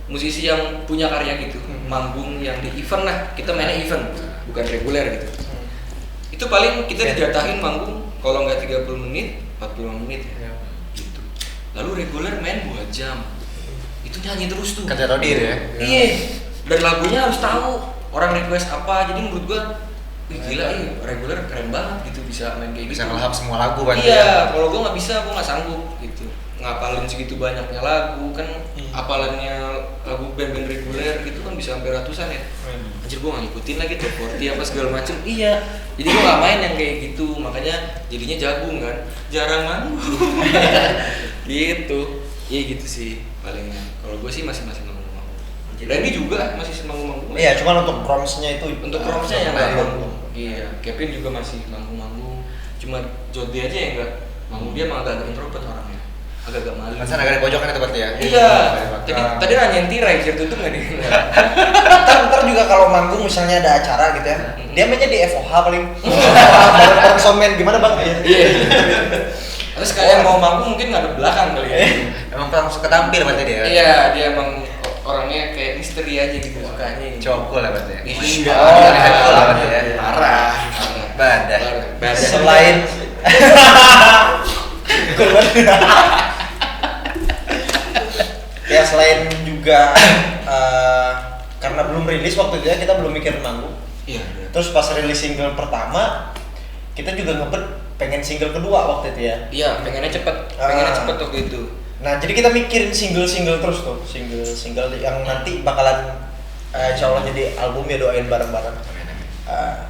musisi yang punya karya gitu, manggung yang di event lah. Kita mainnya event, bukan reguler gitu. Itu paling kita dijatahin manggung kalau nggak 30 menit, 45 menit ya. Gitu. Lalu reguler main 2 jam. Itu nyanyi terus tuh. Kerja tahu diri ya. Iya. Dan lagunya harus tahu orang request apa. Jadi menurut gua wih gila reguler keren banget gitu bisa main kayak Bisa gitu. ngelahap semua lagu berarti. Iya, kalau gua nggak bisa, gua nggak sanggup gitu. Ngapalin segitu banyaknya lagu kan, apalannya lagu band-band reguler gitu kan bisa sampai ratusan ya. Anjir gua nggak ngikutin lagi tuh 40 apa segala macem. Iya. Jadi gua nggak main yang kayak gitu, makanya jadinya jagung kan, jarang manggung. Gitu. Iya gitu sih palingnya. Kalau gua sih masih manggung. Randy juga masih manggung-manggung. Iya, cuman untuk promsnya itu Untuk promsnya yang nggak belum. manggung. Iya, Kevin juga masih manggung-manggung. Cuma Jody aja yang nggak manggung, dia malah agak introvert orangnya, agak malu. Kan sana agak di pojokan itu berarti ya. Iya. Tadi nanyain tirai bisa tutup nggak nih? Ntar juga kalau manggung misalnya ada acara gitu ya, dia mainnya di FOH paling. Bareng somen gimana bang? Iya. Terus kayak mau manggung mungkin nggak ada belakang kali ya. Emang langsung ketampil berarti dia. Iya, dia emang orangnya kayak misteri aja gitu sukanya. Cokol lah berarti ya. Iya. Cokol lah berarti ya. Parah. Badah. Selain ya selain juga karena belum rilis waktu itu ya kita belum mikir manggung. Iya. Terus pas rilis single pertama kita juga ngebet pengen single kedua waktu itu ya. Iya, pengennya cepet waktu itu. Nah jadi kita mikirin single terus tuh, single yang nanti bakalan insya Allah jadi album ya, doain bareng-bareng.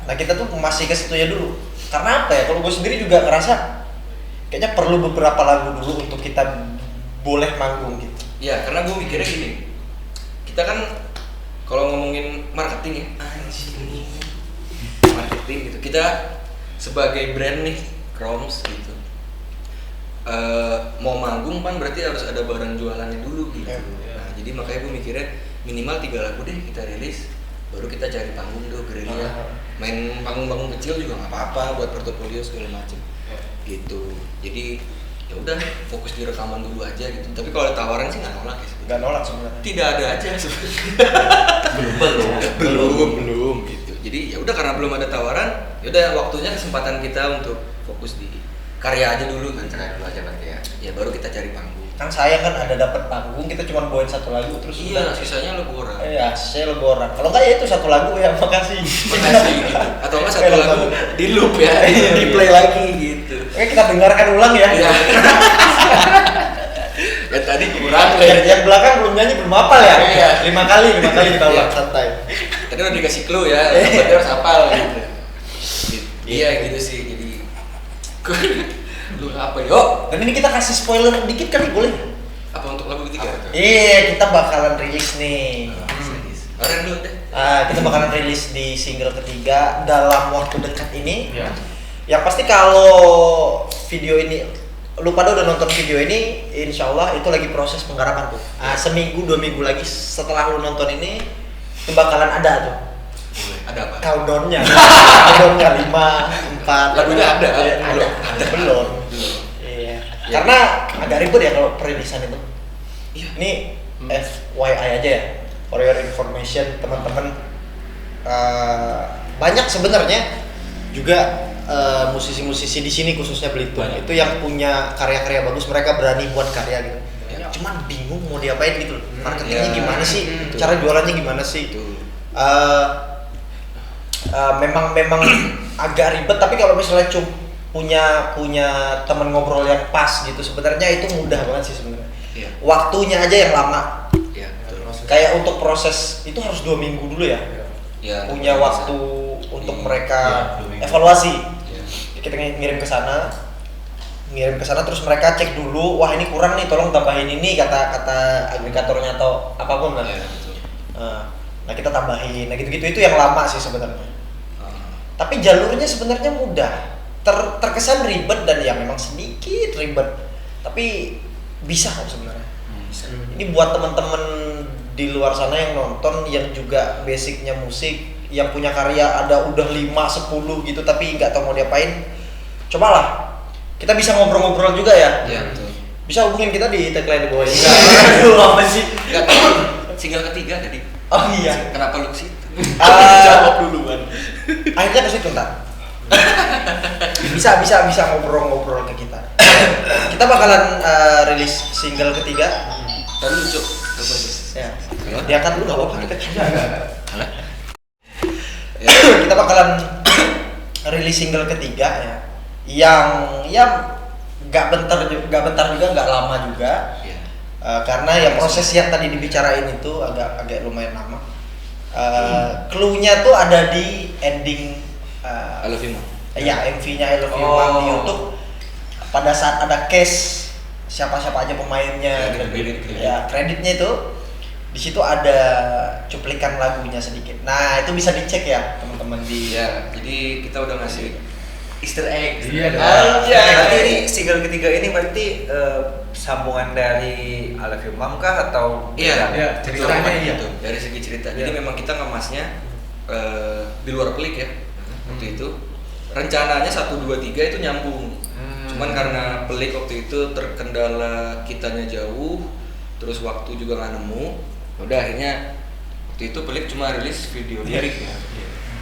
Nah kita tuh masih ke situ ya dulu. Karena apa ya? Kalau gue sendiri juga ngerasa kayaknya perlu beberapa lagu dulu untuk kita boleh manggung gitu. Iya, karena gue mikirnya gini, kita kan kalau ngomongin marketing ya, marketing gitu. Kita sebagai brand nih, Kroms gitu. Mau manggung kan berarti harus ada barang jualannya dulu gitu. Nah, jadi makanya gue mikirnya minimal 3 lagu deh kita rilis, baru kita cari panggung dulu gerilya. Main panggung-panggung kecil juga nggak apa-apa buat portofolio segala macem. Gitu. Jadi ya udah fokus di rekaman dulu aja gitu. Tapi kalau ada tawaran sih nggak nolak ya. Gak nolak sebenarnya. Tidak ada aja sebenarnya. belum gitu. Jadi ya udah karena belum ada tawaran, ya udah waktunya kesempatan kita untuk fokus di karya aja dulu kan. Karya dulu aja berarti ya. Ya baru kita cari panggung. Kan saya kan ada dapat panggung, kita cuma bawain 1 lagu terus Iya, sisanya lagu orang. Iya, saya lagu orang. Kalau enggak ya itu 1 lagu ya, makasih. Makasih gitu. Atau enggak 1 lagu di loop ya, di play lagi gitu. Oke, kita dengarkan ulang ya. Iya. Ya tadi kurang ya. Yang belakang belum nyanyi, belum hafal ya. Iya. 5 kali kita ulang santai. Tadi udah dikasih clue ya, berarti harus hafal gitu. Iya gitu sih. Jadi lu apa yuk? Dan ini kita kasih spoiler dikit kali boleh? Apa untuk lagu ketiga? Apa tuh? Iya, kita bakalan rilis nih. Orang dulu deh. Kita bakalan rilis di single ketiga dalam waktu dekat ini. Ya. Yang pasti kalau video ini, lu pada udah nonton video ini, insya Allah itu lagi proses penggarapan tuh. Seminggu 2 minggu lagi setelah lu nonton ini, itu bakalan ada tuh. Ada apa? Countdownnya, countdownnya 5, 4. Lagunya ada? Belum. Iya. Karena agak ribet ya kalau perilisan itu. Iya. Ini FYI aja ya, for your information teman-teman. Banyak sebenarnya juga musisi-musisi di sini khususnya Belitung Banyak. itu yang punya karya-karya bagus, mereka berani buat karya gitu. Cuman bingung mau diapain gitu loh. Marketingnya ya. gimana sih? Betul. Cara jualannya gimana sih? Betul. Memang agak ribet, tapi kalau misalnya punya teman ngobrol yang pas gitu, sebenarnya itu mudah banget sih sebenarnya. Iya. Waktunya aja yang lama. Iya, betul. Kayak untuk proses itu harus 2 minggu dulu ya. Ya, Punya bisa. waktu untuk Iya. mereka Iya, 2 minggu. evaluasi. Iya. Kita ngirim ke sana, terus mereka cek dulu, wah ini kurang nih, tolong tambahin ini kata agregatornya atau apapun lah. Iya, betul. Nah kita tambahin, nah gitu-gitu itu yang lama sih sebenarnya. Ah, Tapi jalurnya sebenarnya mudah. Terkesan ribet dan ya memang sedikit ribet, tapi bisa kok sebenarnya. bisa. Ini buat teman-teman di luar sana yang nonton, yang juga basicnya musik, yang punya karya ada udah 5-10 gitu tapi nggak tahu mau diapain, cobalah. Kita bisa ngobrol-ngobrol juga ya. Iya, betul. Bisa hubungin kita di tagline di bawah ini. Enggak. Aduh, apa sih? Enggak tahu. Single ketiga tadi. Oh iya. Kenapa lu ke situ? Jawab duluan. Akhirnya ke situ ntar. Bisa ngobrol-ngobrol ke kita. Kita bakalan rilis single ketiga. Tadi lucu. Coba tuh. Ya. Halo? Diangkat dulu nggak apa-apa. Halo? Kita bakalan rilis single ketiga ya. Yang ya nggak bentar juga, nggak lama juga. Iya. Karena ya proses yang tadi dibicarain itu agak lumayan lama. Clue-nya tuh ada di ending I love you, Mom. ya MV-nya I Love You Mom di YouTube. Pada saat ada case siapa-siapa aja pemainnya, Kredit. ya kreditnya itu di situ ada cuplikan lagunya sedikit. Nah itu bisa dicek ya teman-teman di. Iya, jadi kita udah ngasih Easter egg. Iya dong. Berarti ini single ketiga ini berarti sambungan dari I Love You Mom kah atau Iya, Iya, ceritanya betul, iya. betul. Dari segi cerita. Iya. Jadi memang kita ngemasnya di luar pelik ya. Waktu itu rencananya 1 2 3 itu nyambung. Cuman karena pelik waktu itu terkendala kitanya jauh, terus waktu juga nggak nemu. Udah akhirnya waktu itu pelik cuma rilis video lirik ya.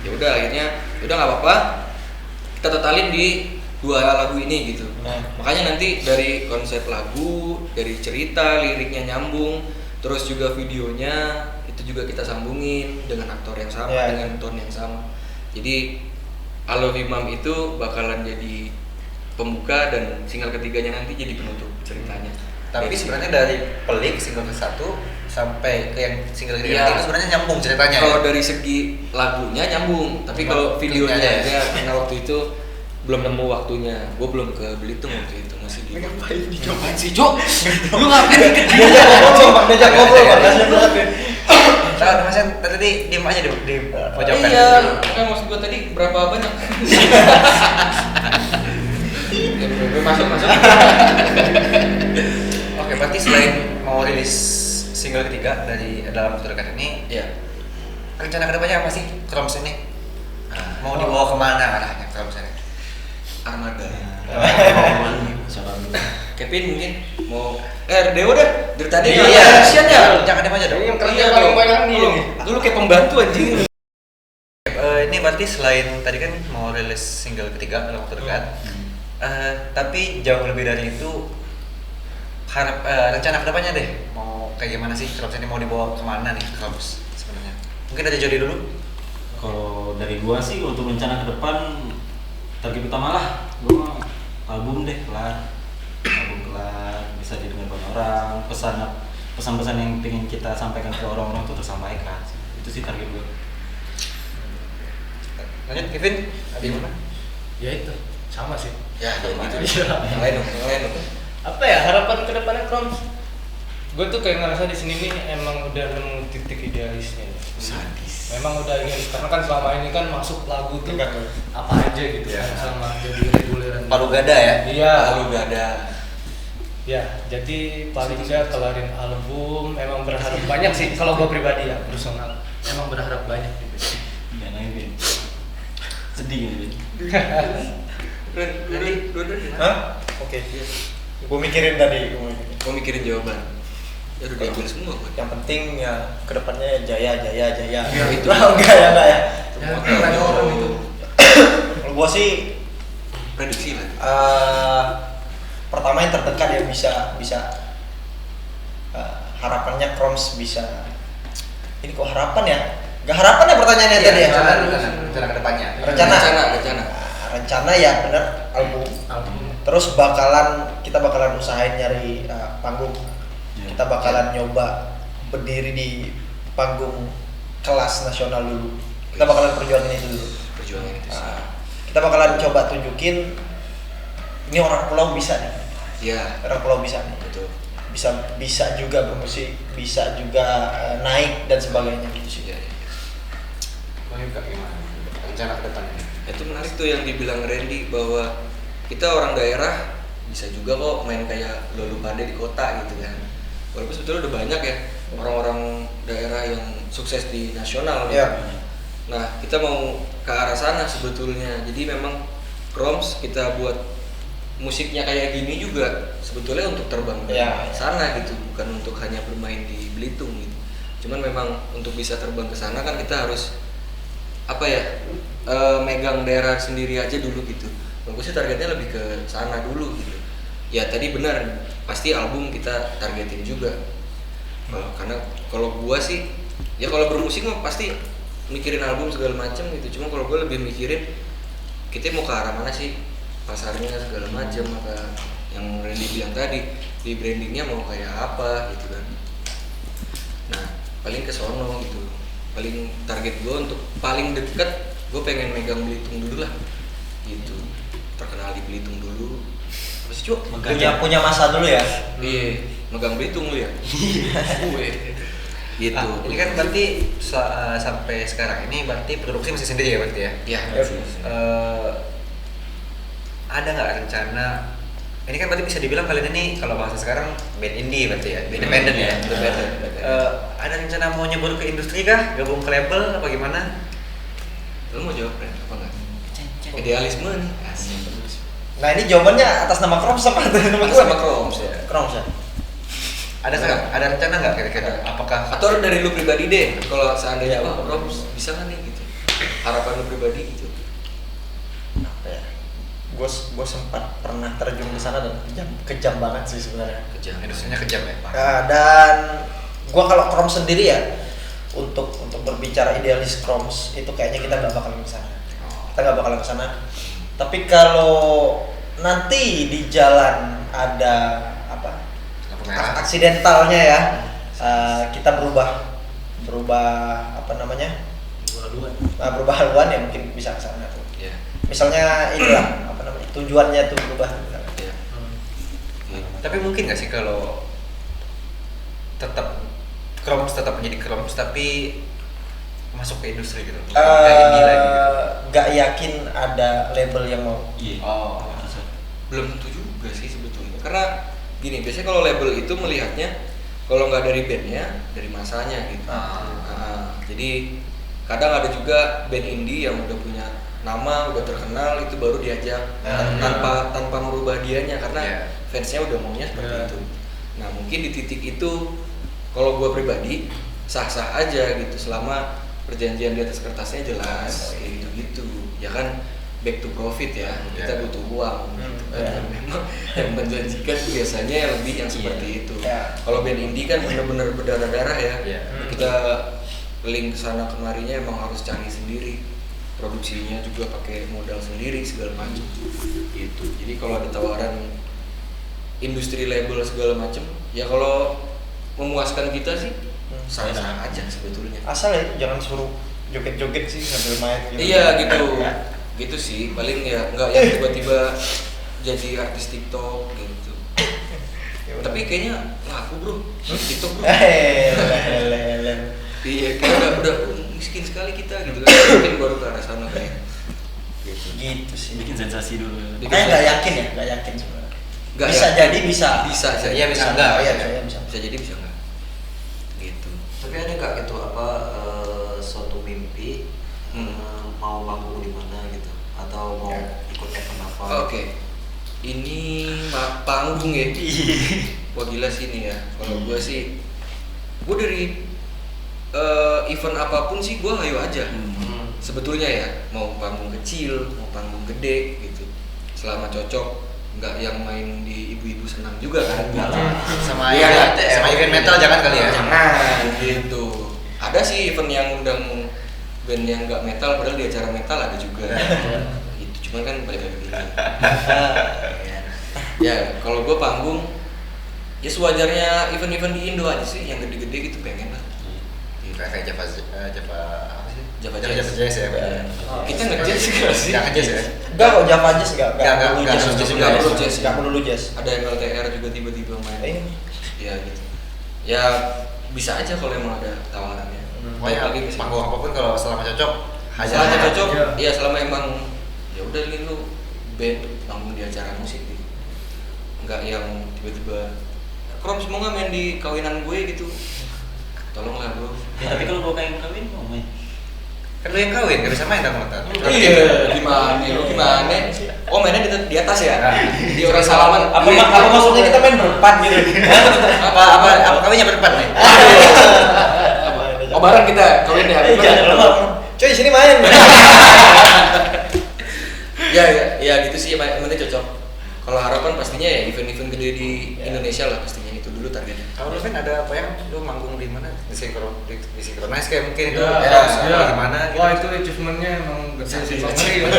Ya udah akhirnya udah nggak apa-apa. Kita totalin di 2 lagu ini gitu. Makanya nanti dari konsep lagu, dari cerita, liriknya nyambung, terus juga videonya itu juga kita sambungin dengan aktor yang sama, Ya. dengan tone yang sama. Jadi I Love You Mom itu bakalan jadi pembuka dan single ketiganya nanti jadi penutup ceritanya. Tapi Dari sebenarnya dari pelik single ke 1 sampai ke yang single ketiga Iya. itu sebenarnya nyambung ceritanya. kalau ya? dari segi lagunya nyambung, tapi Cuma kalau videonya klipnya aja karena waktu itu belum nemu waktunya. Gue belum ke Belitung waktu itu, masih di. Ngapain sih, Cok? Lu ngapain ke Diajak ngobrol, Pak. Kasian banget ya. Tahu Mas Yan, tadi diem aja di pojokan. Iya, kan maksud gue tadi berapa banyak? Masuk. Oke, berarti selain mau rilis single ketiga dari dalam waktu dekat ini, Iya. rencana kedepannya apa sih Kroms ini? Mau dibawa kemana arahnya Kroms ini? Armada. Siapa dulu? Kevin mungkin mau Dewa deh. Dari tadi Iya. nggak ada kasihan ya. Jangan diem aja dong. Yang kerja Iya, paling dong. banyak nih. Dulu kayak pembantu anjing. Ini berarti selain tadi kan mau rilis single ketiga dalam waktu dekat, tapi jauh lebih dari itu rencana kedepannya deh mau kayak gimana sih Kroms ini, mau dibawa kemana nih Kroms sebenarnya? Mungkin ada Jody dulu. Kalau dari gua sih untuk rencana ke depan target utama lah gua album deh kelar, bisa didengar banyak orang, pesan-pesan yang pengen kita sampaikan ke orang-orang itu tersampaikan. Itu sih target gua. Lanjut Kevin, ada gimana? Ya itu, sama sih. Ya, Sama. gitu. Yang lain dong. Apa ya harapan ke depannya Kroms? gue tuh kayak ngerasa di sini nih emang udah nemu titik idealisnya. Sadis. Memang udah idealis karena kan selama ini kan masuk lagu tuh apa aja gitu Iya. kan sama jadi reguleran. Palu gada ya. Iya. Lalu gak ada. Ya, jadi paling nggak kelarin album. Emang berharap banyak sih kalau gue pribadi ya personal. Emang berharap banyak gitu. Nggak nangis Ben. Sedih gitu Ben. Hah? Oke. Gue mikirin tadi. Gue mikirin jawaban. Ya udah diambil semua gue. Yang penting ya kedepannya jaya. Ya, itu. Enggak ya. Ya, kan orang itu. Kalau gue sih Prediksi lah. pertama yang terdekat ya bisa harapannya Kroms bisa. Ini kok harapan ya? Gak harapan ya pertanyaannya Iya, tadi ya? rencana ke depannya. Rencana. Rencana. Rencana ya bener album. Terus kita bakalan usahain nyari panggung. Ya. Kita bakalan nyoba berdiri di panggung kelas nasional dulu. Kita bakalan perjuangin itu dulu. Perjuangan itu sih. Kita bakalan coba tunjukin ini orang pulau bisa nih. Iya. Orang pulau bisa nih. Betul. Bisa juga bermusik, bisa juga naik dan sebagainya gitu sih. Iya. Kak gimana? Rencana ke depannya. Itu menarik tuh yang dibilang Randy bahwa kita orang daerah bisa juga kok main kayak lulu pade di kota gitu kan. Walaupun sebetulnya udah banyak ya orang-orang daerah yang sukses di nasional. gitu. Iya. Nah kita mau ke arah sana sebetulnya. Jadi memang Kroms kita buat musiknya kayak gini juga sebetulnya untuk terbang ke Iya. sana gitu, bukan untuk hanya bermain di Belitung gitu. Cuman memang untuk bisa terbang ke sana kan kita harus apa ya megang daerah sendiri aja dulu gitu. Bagus sih targetnya lebih ke sana dulu gitu. Ya tadi benar pasti album kita targetin juga. Karena kalau gua sih ya kalau bermusik mah pasti mikirin album segala macam gitu. Cuma kalau gua lebih mikirin kita mau ke arah mana sih pasarnya segala macam apa yang Randy bilang tadi di brandingnya mau kayak apa gitu kan. Nah paling ke sono gitu. Paling target gue untuk paling deket gue pengen megang Belitung dulu lah gitu, terkenal di Belitung dulu. Apa sih Cuk? Punya masa dulu ya. Iya, megang Belitung lu ya. Gue gitu. Ah, ini kan berarti sampai sekarang ini berarti produksi masih sendiri ya berarti ya? Ya. Ada nggak rencana? Ini kan berarti bisa dibilang kalian ini kalau bahasa sekarang band indie berarti ya, band independen ya. Independen. Ada rencana mau nyebur ke industri kah? Gabung ke label apa gimana? Lu mau jawab Ren? Apa enggak? Idealisme nih. Asik. Nah ini jawabannya atas nama Kroms apa atas nama Atas gue? nama Kroms ya. Kroms ya. Ada ada rencana nggak kira-kira? Apakah Atau dari lu pribadi deh, kalau seandainya oh Kroms bisa nggak nih gitu? Harapan lu pribadi gitu. Apa ya? Gue sempat pernah terjun ke sana dan kejam banget sih sebenarnya. Kejam. industrinya kejam ya Pak? Dan gue kalau Kroms sendiri ya untuk berbicara idealis Kroms itu kayaknya kita nggak bakalan ke sana. Kita nggak bakalan ke sana. Tapi kalau nanti di jalan ada apa Lampu merah. aksidentalnya ya kita berubah apa namanya berubah haluan ya mungkin bisa ke sana tuh. Iya. Misalnya inilah apa namanya tujuannya tuh berubah. Iya. Tapi mungkin nggak sih kalau tetap Kroms tetap menjadi Kroms tapi masuk ke industri gitu? Kayak indie lagi gitu. Gak yakin ada label yang mau. Iya. Oh. Belum tentu juga sih sebetulnya. Karena gini, biasanya kalau label itu melihatnya kalau nggak dari bandnya, dari masanya gitu. Jadi kadang ada juga band indie yang udah punya nama, udah terkenal itu baru diajak tanpa merubah dianya karena fansnya udah maunya seperti itu. Nah mungkin di titik itu kalau gue pribadi sah-sah aja gitu selama perjanjian di atas kertasnya jelas kayak gitu-gitu. Ya kan back to profit ya, kita butuh uang gitu kan. Memang yang menjanjikan biasanya yang lebih yang seperti itu. Kalau band indie kan benar-benar berdarah-darah ya. Kita link sana kemarinya emang harus cari sendiri, produksinya juga pakai modal sendiri segala macam gitu. Jadi kalau ada tawaran industri label segala macam ya kalau memuaskan kita sih sah-sah aja sebetulnya. Asal ya jangan suruh joget-joget sih sambil main gitu. Iya gitu. Gitu sih, paling ya enggak yang tiba-tiba jadi artis TikTok gitu. Tapi kayaknya laku bro, TikTok bro. Iya, kayak udah miskin sekali kita gitu kan. Mungkin baru ke arah sana kayak. Gitu sih. Bikin sensasi dulu. Kayak nggak yakin sebenarnya. Nggak Bisa yakin. jadi bisa. Bisa aja. Iya, bisa enggak. Iya, bisa. Bisa jadi bisa enggak. Gitu. Tapi ada nggak gitu suatu mimpi mau manggung di mana gitu atau mau ikut event apa? Oke. Ini panggung ya. Wah gila sih ini ya. Kalau gue sih, gue dari event apapun sih gue hayo aja. Sebetulnya ya, mau panggung kecil, mau panggung gede gitu. Selama cocok, nggak yang main di ibu-ibu senam juga kan? Sama Iya, sama event metal jangan kali ya. Jangan gitu. Ada sih event yang undang band yang nggak metal, padahal di acara metal ada juga. Itu cuman kan balik lagi dulu. Ya kalau gue panggung, ya sewajarnya event-event di Indo aja sih, yang gede-gede gitu pengen lah. Kayak Java apa sih? Java Jazz ya. Kita nge-jazz gak sih? Jangan jazz ya. Enggak kok Java Jazz enggak Nggak perlu harus jazz. jazz juga. Nggak perlu jazz. Nggak perlu jazz. Ada MLTR juga tiba-tiba main. Iya. Ya gitu. Ya bisa aja kalau emang ada tawarannya. Pokoknya panggung apapun kalau selama cocok Selama cocok, Iya. ya selama emang ya udah nih lu band panggung di acara musik gitu. Enggak yang tiba-tiba Krom semua nggak main di kawinan gue gitu. Tolonglah bro. Ya, tapi kalau gua kawin mau main. kan lu yang kawin nggak bisa main dong motor. Iya, gimana? Lu gimana? Oh mainnya di atas ya? Di orang salaman. Apa maksudnya kita main berempat gitu? Apa kawinnya berempat nih? Oh bareng kita kawin ya? Cuy sini main. Ya gitu sih, yang penting cocok. Kalau harapan pastinya ya event-event gede di Indonesia lah pastinya, itu dulu targetnya. Kalau lu kan ada apa yang lu manggung di mana? Di Synchronize kayak mungkin itu Ya, gimana gitu. Wah itu achievementnya emang gede sih, emang ngeri ya.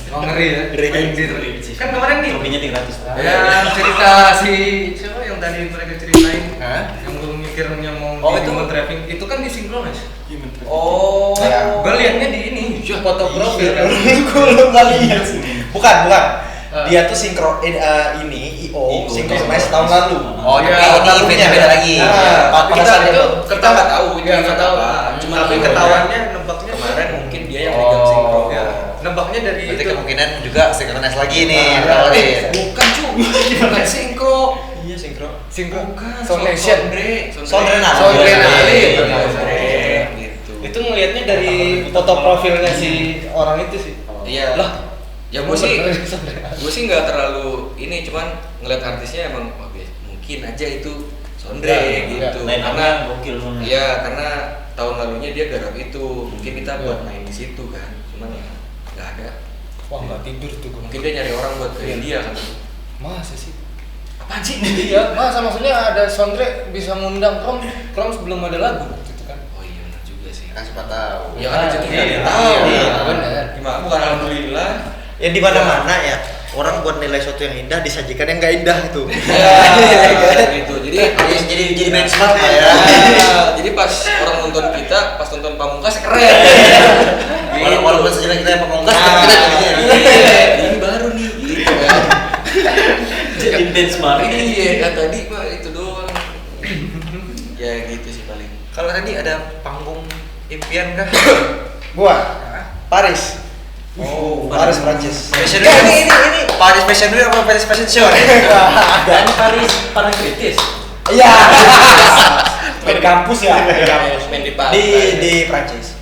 Emang ngeri ya. Main gitu. Kan kemarin nih. Trofinya 300. Ya cerita si siapa yang tadi mereka ceritain, Hah? yang belum mikirnya mau Oh, di itu? human trafficking, itu kan disinkronize. Oh. Gue liatnya di ini, foto profil. Gue nggak lihat sih. Bukan. Dia tuh ini IO synchronize tahun lalu. Oh, Iya, tapi ini eventnya beda lagi. Pada Kita saat itu kita nggak tahu itu Iya, event nggak tahu. apa. Cuma Tapi infonya ketahuannya nebaknya kemarin mungkin dia yang pegang sinkro. Ya, nebaknya dari Berarti itu. kemungkinan juga Synchronize lagi nih. Ah, Tawarin. Bukan cu, bukan sinkro. Iya sinkro. Sinkro. Bukan. Soundnation. Sondrenal. Gitu. Itu ngelihatnya dari foto profilnya si orang itu sih. Iya. Lah, Ya gue sih nggak terlalu ini, cuman ngeliat artisnya emang mungkin aja itu Sondre Enggak, gitu. Lain Karena gokil semua. iya karena tahun lalunya dia garap itu, mungkin kita buat main di situ kan, cuman ya nggak ada. Wah nggak tidur tuh gue. Mungkin dia nyari orang buat ke dia kan. Masa sih? Apaan sih? Iya, masa maksudnya ada Sondre bisa ngundang Krom sebelum ada lagu gitu kan? Oh iya benar juga sih. Kan siapa tahu. Ya kan rezeki nggak ada yang Iya, tahu. iya, benar. Gimana? Bukan alhamdulillah. Ya di mana-mana ya. Orang buat nilai sesuatu yang indah disajikan yang nggak indah itu. Ya, gitu. Jadi benchmark lah ya. Jadi pas orang nonton kita, pas nonton Pamungkas keren. Walaupun sejenak kita yang pemungkas, Nah, tapi kita jadinya gitu. ini baru nih gitu kan. Jadi benchmark. Iya, kan tadi mah itu doang. Ya gitu sih paling. Kalau tadi ada panggung impian kah? Gua Paris. Oh, Paris Prancis. Fashion Ya, Week. ini. Paris Fashion Week apa Paris Fashion Show? Dan Paris paling kritis. Iya. Di kampus ya. Main di pantai. Di Prancis.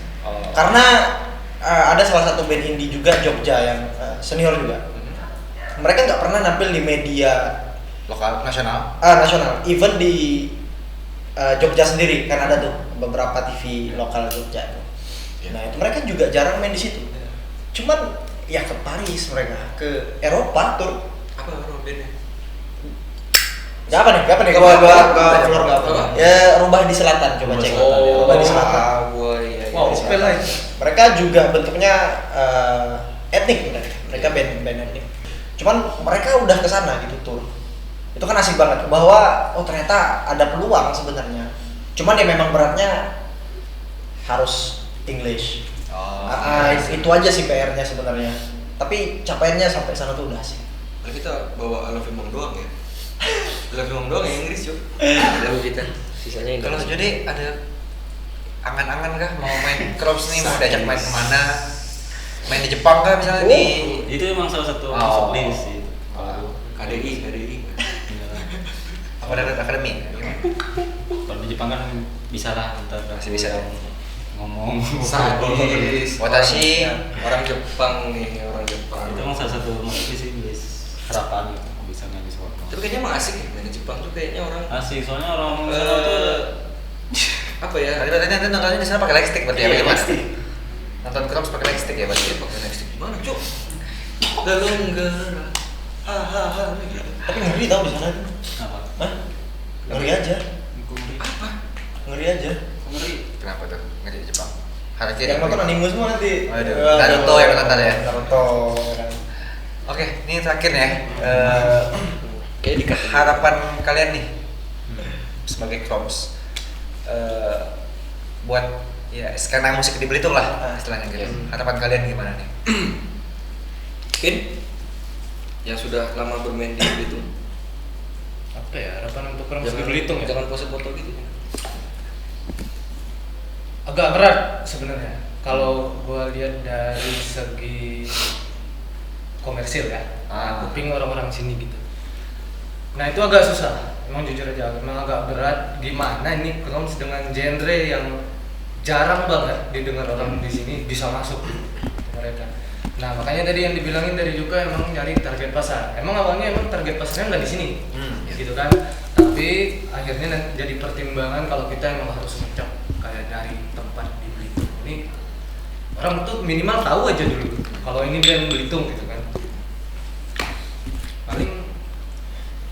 Karena ada salah satu band indie juga Jogja yang senior juga. Mereka nggak pernah nampil di media Lokal, nasional. nasional, even di Jogja sendiri kan ada tuh beberapa TV lokal Jogja. Nah itu mereka juga jarang main di situ. Cuman ya ke Paris mereka, ke Eropa tur. Apa bandnya? Gak apa nih? Gua keluar gak apa? Apa? Ya Rubah di Selatan, coba cek. Rubah di Selatan. Iya. Wow, Di spell Selatan. aja. Mereka juga bentuknya etnik benar. Mereka band etnik. Cuman mereka udah kesana gitu tur. Itu kan asik banget bahwa oh ternyata ada peluang sebenarnya. Cuman ya memang beratnya harus English. Itu aja sih PR-nya sebenarnya. Tapi capaiannya sampai sana tuh udah sih. Kita bawa Alvin Bang doang ya. Lagu doang yang Inggris cuk. Lagu kita. Sisanya Kalau Indonesia. jadi ada angan-angan kah mau main Crops nih, mau diajak main kemana? Main di Jepang kah misalnya di Itu emang salah satu Oh. masuk list sih. Kalau KDI. apa ada akademi? kalau di Jepang kan bisa lah ntar Masih bisa. ngomong. Sadis. Watashi. Orang Jepang nih, orang Jepang. Itu emang salah satu masuk list sih list harapan gitu bisa nyanyi suara. Tapi kayaknya emang asik ya main di Jepang tuh kayaknya orang Asik soalnya orang sana tuh apa ya? Berarti nanti nontonnya di sana pakai lightstick berarti ya? Iya, Bagaimana? lightstick. Nonton Crops pakai lightstick ya berarti? Pakai lightstick gimana cuk? Dalam gerak. Hahaha. Tapi ngeri tau di sana tuh. apa? Hah? Ngeri aja. Apa? Ngeri aja. Ngeri. Kenapa tuh? Nggak di Jepang? Harakiri. Yang nonton anime semua nanti. Waduh, Naruto yang nonton ya? Naruto ya kan. Oke, ini terakhir ya. Kayak di Harapan kalian nih sebagai Crops buat ya skena musik di Belitung lah istilahnya gitu. Harapan kalian gimana nih? Mungkin yang sudah lama bermain di Belitung. Apa ya harapan untuk orang di Belitung ya? Jangan pose foto gitu. Agak berat sebenarnya kalau gua lihat dari segi komersil ya. Kuping orang-orang sini gitu. Nah itu agak susah, emang jujur aja, emang agak berat gimana ini Crops dengan genre yang jarang banget didengar orang di sini bisa masuk ke mereka. Nah makanya tadi yang dibilangin dari Yuka emang nyari target pasar. Emang awalnya emang target pasarnya nggak di sini, gitu kan? Tapi akhirnya jadi pertimbangan kalau kita emang harus ngecek kayak dari tempat di Belitung. Ini orang tuh minimal tahu aja dulu kalau ini band Belitung gitu kan. Paling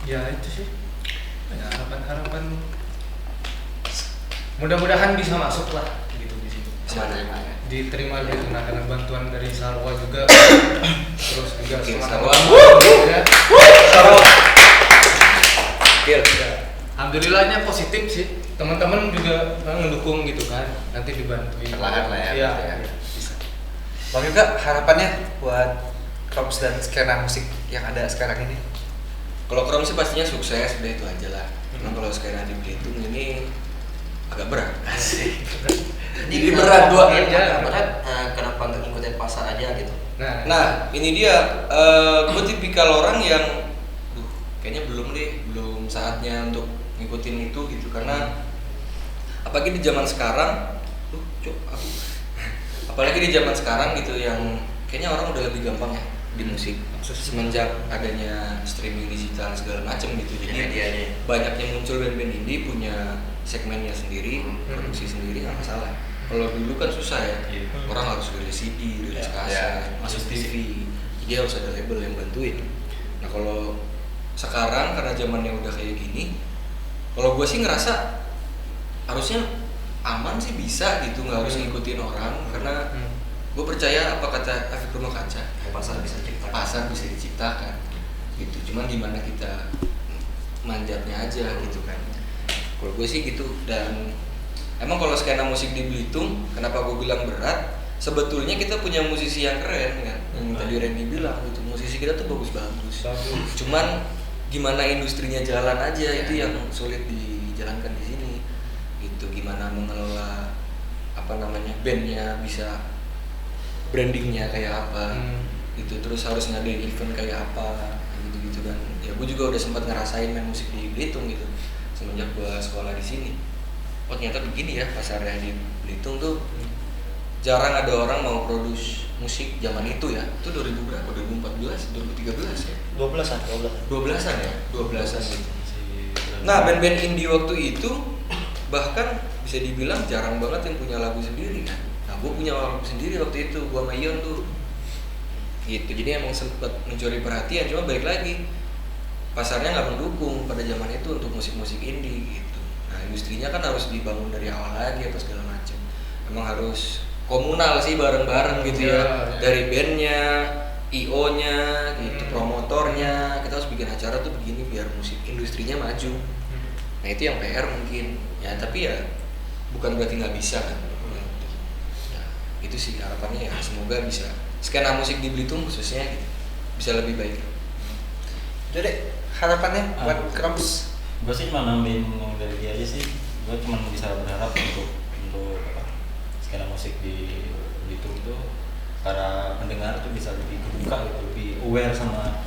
ya itu sih ada harapan mudah-mudahan bisa masuk lah gitu di situ. Diterima gitu nah dengan bantuan dari Sarwa juga terus juga Oke, semangat Sarwa. ya. Sarwa. Kill. Alhamdulillahnya positif sih teman-teman juga mendukung gitu kan nanti dibantuin Perlahan lah ya, iya berarti ya. bisa. Bang juga harapannya buat Crops dan skena musik yang ada sekarang ini? Kalau Crops sih pastinya sukses, udah itu aja lah. Nah kalau sekarang di Belitung ini agak berat. Asik. Jadi berat dua. Iya, berat. Kenapa nggak ngikutin pasar aja gitu? Nah ini dia, gue tipikal orang yang, kayaknya belum saatnya untuk ngikutin itu gitu karena apalagi di zaman sekarang, apalagi di zaman sekarang gitu yang kayaknya orang udah lebih gampang ya di musik semenjak adanya streaming digital segala macem gitu jadi banyaknya muncul band-band indie punya segmennya sendiri produksi sendiri nggak masalah. Kalau dulu kan susah ya orang harus rilis CD, rilis kaset, masuk TV, jadi harus ada label yang bantuin. Nah kalau sekarang karena zamannya udah kayak gini, kalau gue sih ngerasa harusnya aman sih bisa gitu nggak harus ngikutin orang karena gue percaya apa kata efek rumah kaca pasar bisa diciptakan gitu cuman gimana kita manjatnya aja gitu kan kalau gue sih gitu. Dan emang kalau skena musik di Belitung kenapa gue bilang berat sebetulnya kita punya musisi yang keren kan yang tadi Randy bilang gitu musisi kita tuh bagus-bagus cuman gimana industrinya jalan aja itu yang sulit dijalankan di sini gitu gimana mengelola apa namanya bandnya bisa brandingnya kayak apa gitu terus harus ngadain event kayak apa gitu kan ya gue juga udah sempat ngerasain main musik di Belitung gitu semenjak gue sekolah di sini. Oh ternyata begini ya pasarnya di Belitung tuh jarang ada orang mau produce musik zaman itu ya itu 2000 berapa 2014 2013 ya 12-an ya 12-an gitu. Nah band-band indie waktu itu bahkan bisa dibilang jarang banget yang punya lagu sendiri kan. Nah gue punya lagu sendiri waktu itu gue sama Ion tuh gitu jadi emang sempet mencuri perhatian cuma balik lagi pasarnya nggak mendukung pada zaman itu untuk musik-musik indie gitu. Nah industrinya kan harus dibangun dari awal lagi apa segala macam emang harus komunal sih bareng-bareng gitu ya dari bandnya IO-nya gitu promotornya kita harus bikin acara tuh begini biar musik industrinya maju. Nah itu yang PR mungkin ya tapi ya bukan berarti nggak bisa kan. Nah, itu sih harapannya ya semoga bisa skena musik di Belitung khususnya gitu, bisa lebih baik. Jadi harapannya buat Krops? Gue sih cuma nambahin yang dari dia aja sih. Gue cuma bisa berharap untuk apa, skena musik di Belitung itu para pendengar tuh bisa lebih kebuka gitu, lebih aware sama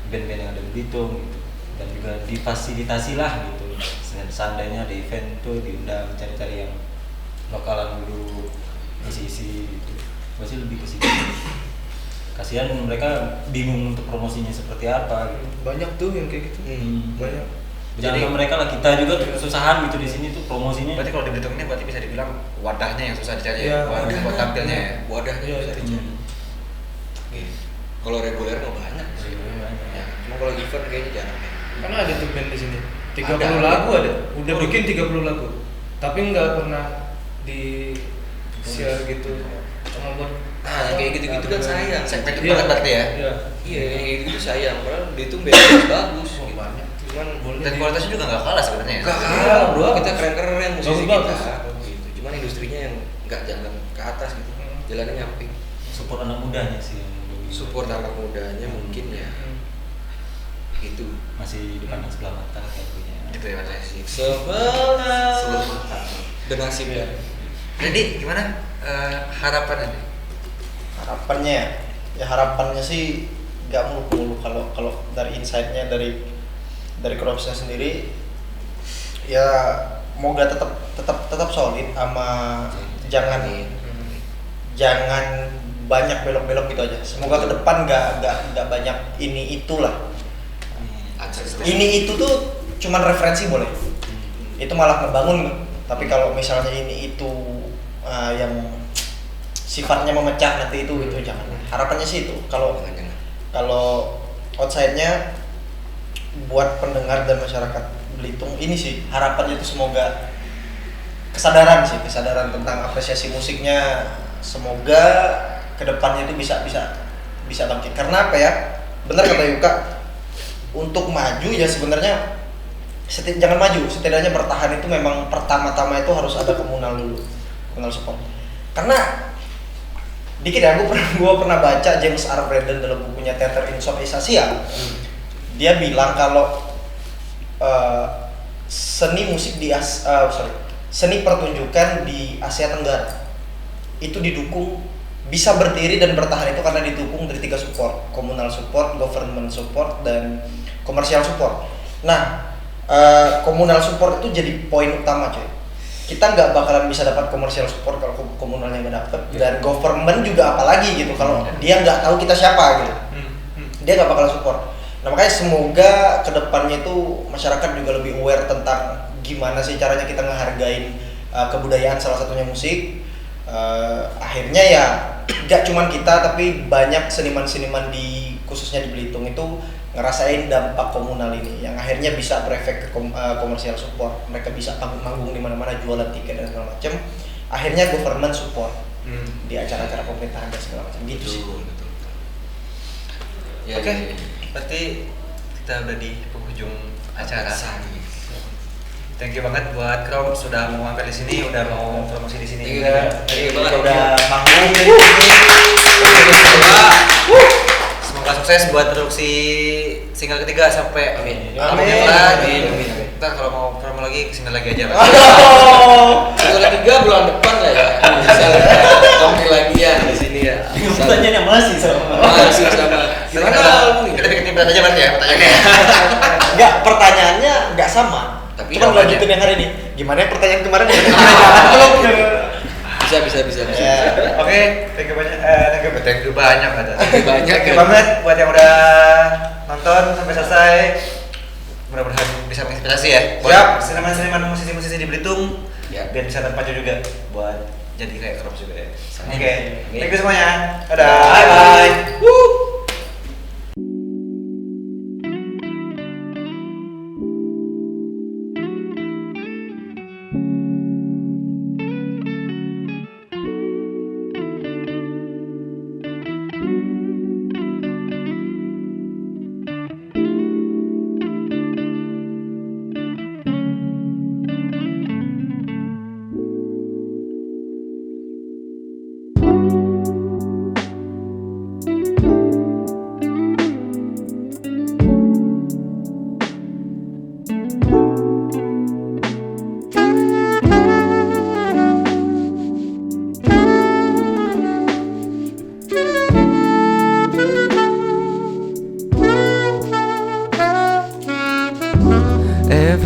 band-band yang ada di Belitung gitu, dan juga difasilitasi lah gitu. Seandainya ada event tuh diundang, cari-cari yang lokalan dulu, isi-isi gitu. Gue sih lebih ke situ. Kasihan mereka bingung untuk promosinya seperti apa gitu. Banyak tuh yang kayak gitu. Banyak. Jadi mereka lah, kita juga kesusahan gitu di sini tuh promosinya. Berarti kalau di Belitung ini berarti bisa dibilang wadahnya yang susah dicari Iya, buat tampilnya ya. Wadahnya Iya, bisa itu. dicari. Kalau reguler mah banyak sih. Ya, cuma kalau event kayaknya jarang. Karena ada tuh band di sini. 30 Ada. lagu ada. Udah bikin 30 lagu. Tapi nggak pernah di share gitu. Sama buat Nah, kayak gitu-gitu kan sayang. Segmented Iya. banget berarti ya. Iya. Iya, kayak gitu sayang. Padahal dia tuh band bagus. Oh, gitu. banyak. Cuman Dan kualitasnya juga nggak kalah sebenarnya ya. Gak kalah bro, kita keren-keren musisi Bagus. kita gitu. Cuman industrinya yang nggak jalan ke atas gitu, jalannya nyamping. Support anak mudanya sih yang lebih Support anak mudanya mungkin ya itu masih dipandang sebelah mata kayak punya. Gitu ya Mas. sebelah dan nasibnya. Jadi gimana harapannya nih? Harapannya ya harapannya sih nggak muluk-muluk kalau dari insight-nya dari Kropsnya sendiri ya moga tetap solid sama jangan banyak belok-belok gitu aja. Semoga ke depan nggak banyak ini itulah. Ini itu tuh cuman referensi boleh. Itu malah ngebangun. Tapi kalau misalnya ini itu yang sifatnya memecah nanti itu jangan. Harapannya sih itu. Kalau outside-nya buat pendengar dan masyarakat Belitung ini sih harapannya itu semoga kesadaran tentang apresiasi musiknya, semoga kedepannya itu bisa bangkit. Karena apa ya, benar kata Yuka, untuk maju ya sebenarnya jangan maju, setidaknya bertahan itu memang pertama-tama itu harus ada komunal dulu, komunal support. Karena dikit ya, gue pernah baca James R. Braden dalam bukunya Theater in Southeast Asia. Dia bilang kalau seni pertunjukan di Asia Tenggara itu didukung, bisa berdiri dan bertahan itu karena didukung dari 3 support: komunal support, government support, dan komersial support. Nah, komunal support itu jadi poin utama coy. Kita nggak bakalan bisa dapat komersial support kalau komunalnya nggak dapet, dan government juga apalagi gitu kalau dia nggak tahu kita siapa gitu, dia nggak bakalan support. Nah makanya semoga kedepannya itu masyarakat juga lebih aware tentang gimana sih caranya kita ngehargain kebudayaan, salah satunya musik. Akhirnya ya nggak cuman kita tapi banyak seniman-seniman khususnya di Belitung itu ngerasain dampak komunal ini yang akhirnya bisa berefek ke komersial support. Mereka bisa manggung di mana-mana, jualan tiket dan segala macam. Akhirnya government support di acara-acara pemerintahan dan segala macam gitu sih. Ya, Oke. Berarti kita udah di penghujung acara. Thank you banget buat Krops sudah mau mampir di sini, udah mau promosi di sini Thank you, juga. thank you banget. Udah manggung Semoga sukses buat produksi single ketiga sampai Amin. albumnya kelar. Amin. Ntar kalau mau promo lagi kesini lagi aja. Setelah 3 bulan depan lah ya. Bisa tampil lagi ya di sini ya. Pertanyaannya masih sama. Masih sama. Gimana album nih? Kita bikin timbulan aja berarti ya pertanyaannya. Enggak, pertanyaannya enggak sama. Tapi Cuma jawabannya. lanjutin yang hari ini. Gimana yang pertanyaan kemarin? Bisa. Ya. Oke, thank you banyak. Thank you banyak ada. Banyak. Thank you banget buat yang udah nonton sampai selesai. Mudah-mudahan bisa menginspirasi ya. Buat seniman-seniman musisi-musisi di Belitung. Ya. Biar bisa terpacu juga buat jadi kayak Krops juga ya. Sama. Oke, Oke. thank you semuanya. Dadah. Bye bye. Woo.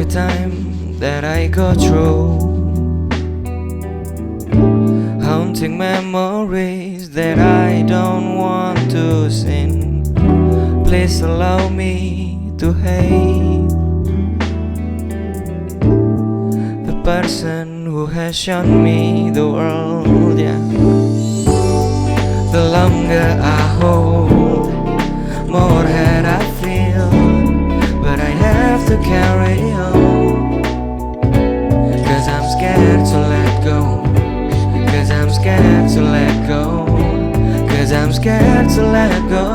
every time that I go through. Haunting memories that I don't want to sin. Please allow me to hate the person who has shown me the world, yeah. The longer I hold, more hurt I feel, but I have to carry on, 'cause I'm scared to let go, 'cause I'm scared to let go, 'cause I'm scared to let go.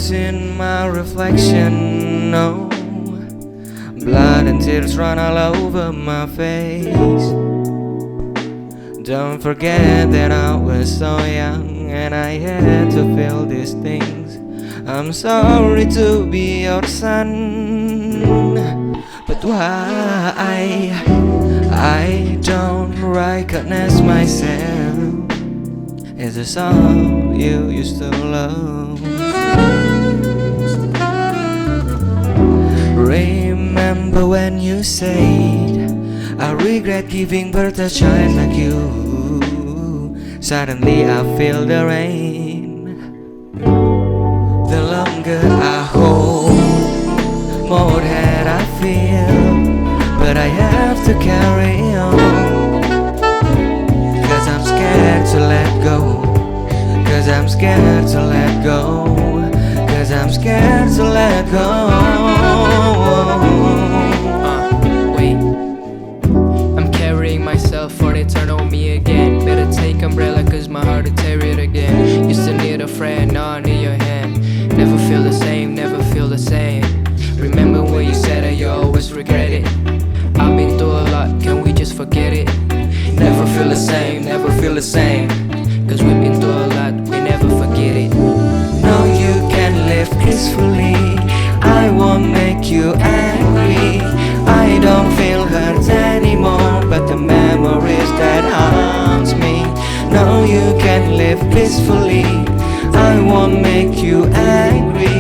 In my reflection, no, blood and tears run all over my face. Don't forget that I was so young and I had to feel these things. I'm sorry to be your son, but why I don't recognize myself as a song you used to love. Remember when you said I regret giving birth to a child like you. Suddenly I feel the rain. The longer I hold, more that I feel, but I have to carry on, 'cause I'm scared to let go, 'cause I'm scared to let go, 'cause I'm scared to let go. Wait, I'm carrying myself for the eternal me again. Better take umbrella 'cause my heart will tear it again. Used to need a friend, now I need your hand. Never feel the same, never feel the same. Remember when you said that you always regret it? I've been through a lot, can we just forget it? Never feel the same, never feel the same, 'cause we've been through a lot, we never forget it. No, you can live peacefully, I won't make you angry. I don't feel hurt anymore, but the memories that haunts me. No, you can live peacefully, I won't make you angry.